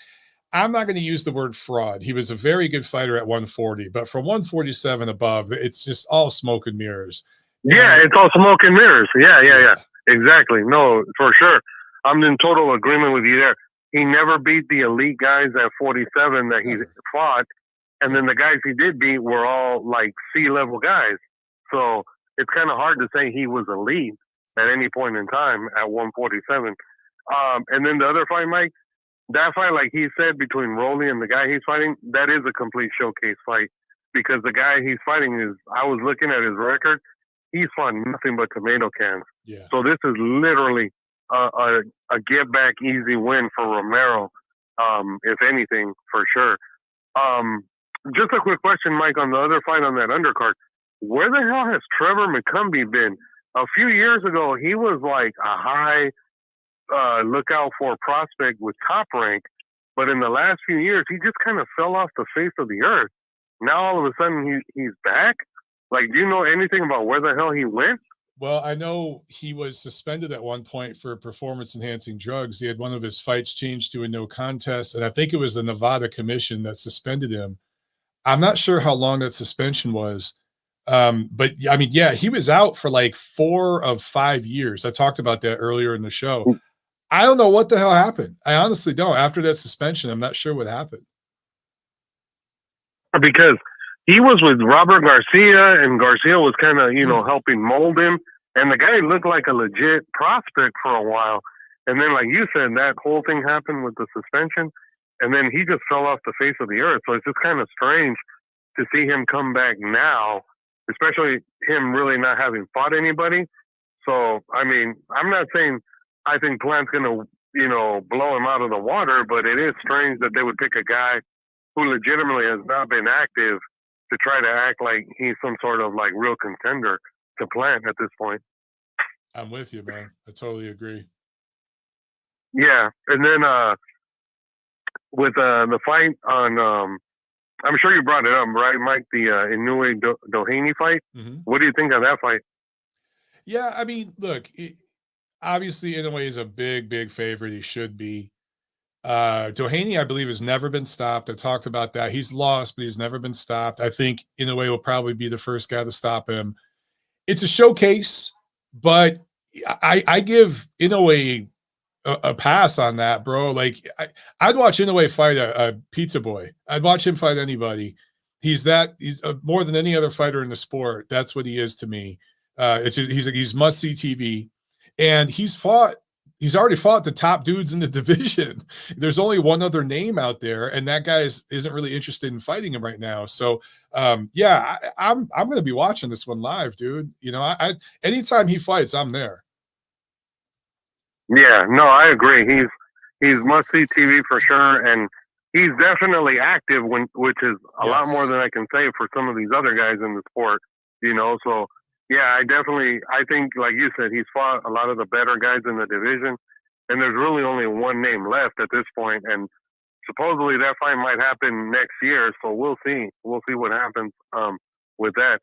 I'm not going to use the word fraud. He was a very good fighter at 140, but from 147 above, it's just all smoke and mirrors. Yeah, it's all smoke and mirrors. Yeah. Exactly. No, for sure. I'm in total agreement with you there. He never beat the elite guys at 47 that he fought, and then the guys he did beat were all like C-level guys. So it's kind of hard to say he was elite at any point in time at 147. And then the other fight, Mike, that fight, like he said, between Rolly and the guy he's fighting, that is a complete showcase fight, because the guy he's fighting I was looking at his record, he's fought nothing but tomato cans. Yeah. So this is literally a get back easy win for Romero, if anything, for sure. Just a quick question, Mike, on the other fight on that undercard. Where the hell has Trevor McCumbee been? A few years ago, he was like a high lookout for prospect with Top Rank, but in the last few years, he just kind of fell off the face of the earth. Now all of a sudden he's back. Like, do you know anything about where the hell he went? Well, I know he was suspended at one point for performance-enhancing drugs. He had one of his fights changed to a no contest, and I think it was the Nevada Commission that suspended him. I'm not sure how long that suspension was, but I mean, yeah, he was out for like 4 of 5 years. I talked about that earlier in the show. I don't know what the hell happened. I honestly don't. After that suspension, I'm not sure what happened. Because he was with Robert Garcia, and Garcia was kind of, helping mold him. And the guy looked like a legit prospect for a while. And then, like you said, that whole thing happened with the suspension. And then he just fell off the face of the earth. So it's just kind of strange to see him come back now, especially him really not having fought anybody. So, I mean, I'm not saying I think Plant's going to, blow him out of the water, but it is strange that they would pick a guy who legitimately has not been active to try to act like he's some sort of like real contender to Plant at this point. I'm with you, man. I totally agree. Yeah. And then with the fight on, I'm sure you brought it up, right, Mike? The Inoue Doheny fight. Mm-hmm. What do you think of that fight? Yeah, I mean, look, obviously Inoue is a big favorite. He should be. Doheny, I believe, has never been stopped. I talked about that. He's lost, but he's never been stopped. I think Inoue will probably be the first guy to stop him. It's a showcase, but I give Inoue a pass on that, bro. Like, I'd watch Inoue fight a pizza boy. I'd watch him fight anybody. He's more than any other fighter in the sport. That's what he is to me. He's must-see TV, and he's already fought the top dudes in the division. There's only one other name out there, and that guy isn't really interested in fighting him right now. So, yeah, I'm going to be watching this one live, dude. Anytime he fights, I'm there. Yeah, no, I agree. He's must-see TV for sure, and he's definitely active, which is a lot more than I can say for some of these other guys in the sport. So yeah, I think, like you said, he's fought a lot of the better guys in the division, and there's really only one name left at this point, and supposedly that fight might happen next year, so we'll see. We'll see what happens with that.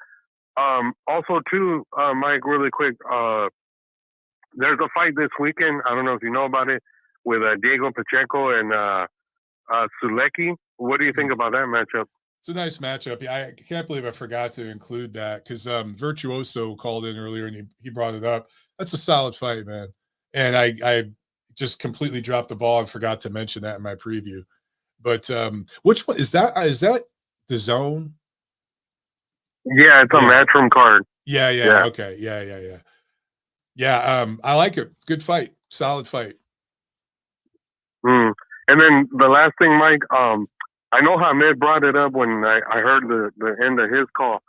Also, too, Mike, really quick, there's a fight this weekend. I don't know if you know about it, with Diego Pacheco and Sulecki. What do you think about that matchup? It's a nice matchup. Yeah, I can't believe I forgot to include that because Virtuoso called in earlier and he brought it up. That's a solid fight, man. And I just completely dropped the ball and forgot to mention that in my preview. But which one is that? Is that the Zone? Yeah, it's a Matchroom card. Yeah. Okay. Yeah. I like it. Good fight. Solid fight. And then the last thing, Mike, I know Hamed brought it up when I heard the end of his call.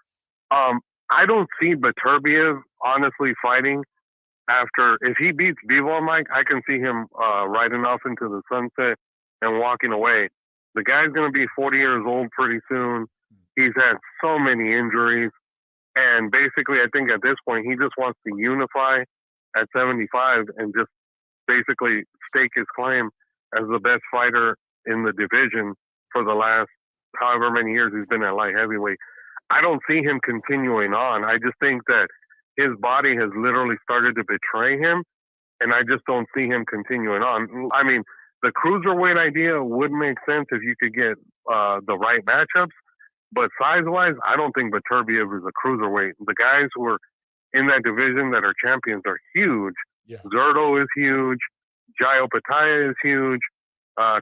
I don't see Beterbiev honestly fighting after, if he beats Bivol, Mike, I can see him riding off into the sunset and walking away. The guy's going to be 40 years old pretty soon. He's had so many injuries. And basically, I think at this point, he just wants to unify at 75 and just basically stake his claim as the best fighter in the division for the last however many years he's been at light heavyweight. I don't see him continuing on. I just think that his body has literally started to betray him, and I just don't see him continuing on. I mean, the cruiserweight idea would make sense if you could get the right matchups, but size-wise, I don't think Beterbiev is a cruiserweight. The guys who are in that division that are champions are huge. Yeah. Zurdo is huge. Jayo Pataya is huge.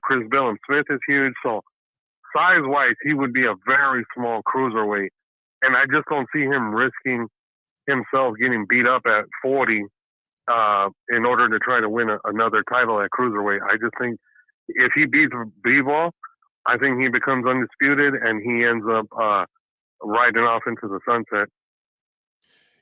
Chris Billum-Smith is huge. So size-wise, he would be a very small cruiserweight. And I just don't see him risking himself getting beat up at 40 in order to try to win another title at cruiserweight. I just think if he beats Bivol, I think he becomes undisputed and he ends up riding off into the sunset.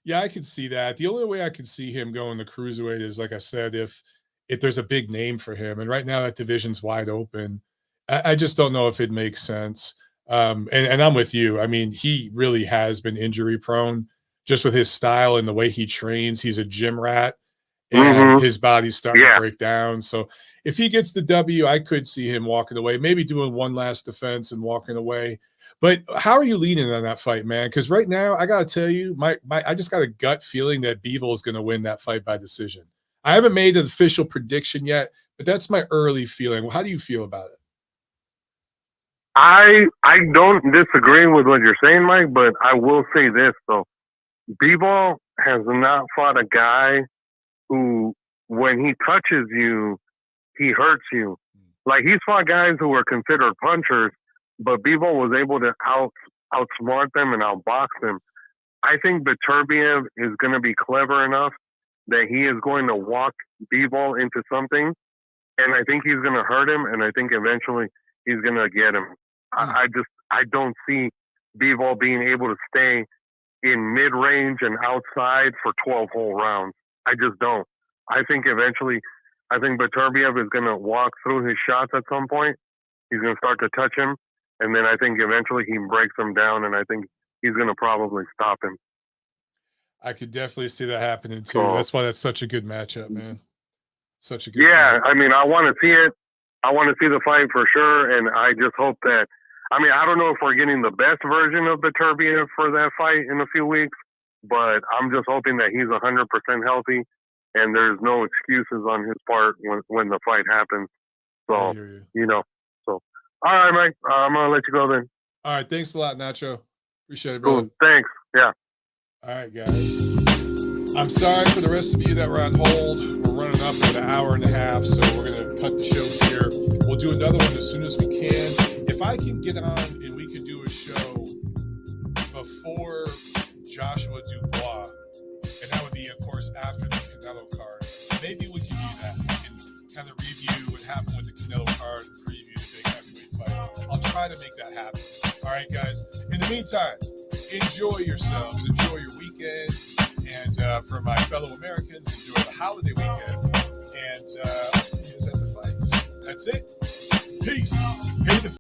Yeah, I could see that. The only way I could see him going the cruiserweight is, like I said, if there's a big name for him. And right now that division's wide open. I just don't know if it makes sense. And I'm with you. I mean, he really has been injury prone just with his style and the way he trains. He's a gym rat and his body's starting to break down. So if he gets the W, I could see him walking away, maybe doing one last defense and walking away. But how are you leaning on that fight, man? Because right now, I got to tell you, I just got a gut feeling that Bivol is going to win that fight by decision. I haven't made an official prediction yet, but that's my early feeling. Well, how do you feel about it? I don't disagree with what you're saying, Mike, but I will say this, though. Bivol has not fought a guy who, when he touches you, he hurts you. Like, he's fought guys who were considered punchers, but Bivol was able to outsmart them and outbox them. I think Beterbiev is going to be clever enough that he is going to walk Bivol into something, and I think he's going to hurt him, and I think eventually he's going to get him. I don't see Bivol being able to stay in mid-range and outside for 12 whole rounds. I just don't. I think Beterbiev is going to walk through his shots at some point. He's going to start to touch him, and then I think eventually he breaks him down, and I think he's going to probably stop him. I could definitely see that happening too. That's why that's such a good matchup, man. Such a good fight. I mean, I want to see it. I want to see the fight for sure, and I just hope that. I mean, I don't know if we're getting the best version of Beterbiev for that fight in a few weeks, but I'm just hoping that he's 100% healthy and there's no excuses on his part when the fight happens. So, So, all right, Mike, I'm going to let you go then. All right. Thanks a lot, Nacho. Appreciate it, brother. Cool. Thanks. Yeah. All right, guys. I'm sorry for the rest of you that were on hold. We're running up at an hour and a half, so we're going to cut the show here. We'll do another one as soon as we can. If I can get on and we can do a show before Joshua Dubois, and that would be, of course, after the Canelo card, maybe we can do that. We can kind of review what happened with the Canelo card and preview the big heavyweight fight. I'll try to make that happen. All right, guys. In the meantime, enjoy yourselves. Enjoy your weekend. And for my fellow Americans, enjoy the holiday weekend. And I'll see you guys at the fights. That's it. Peace. Pay the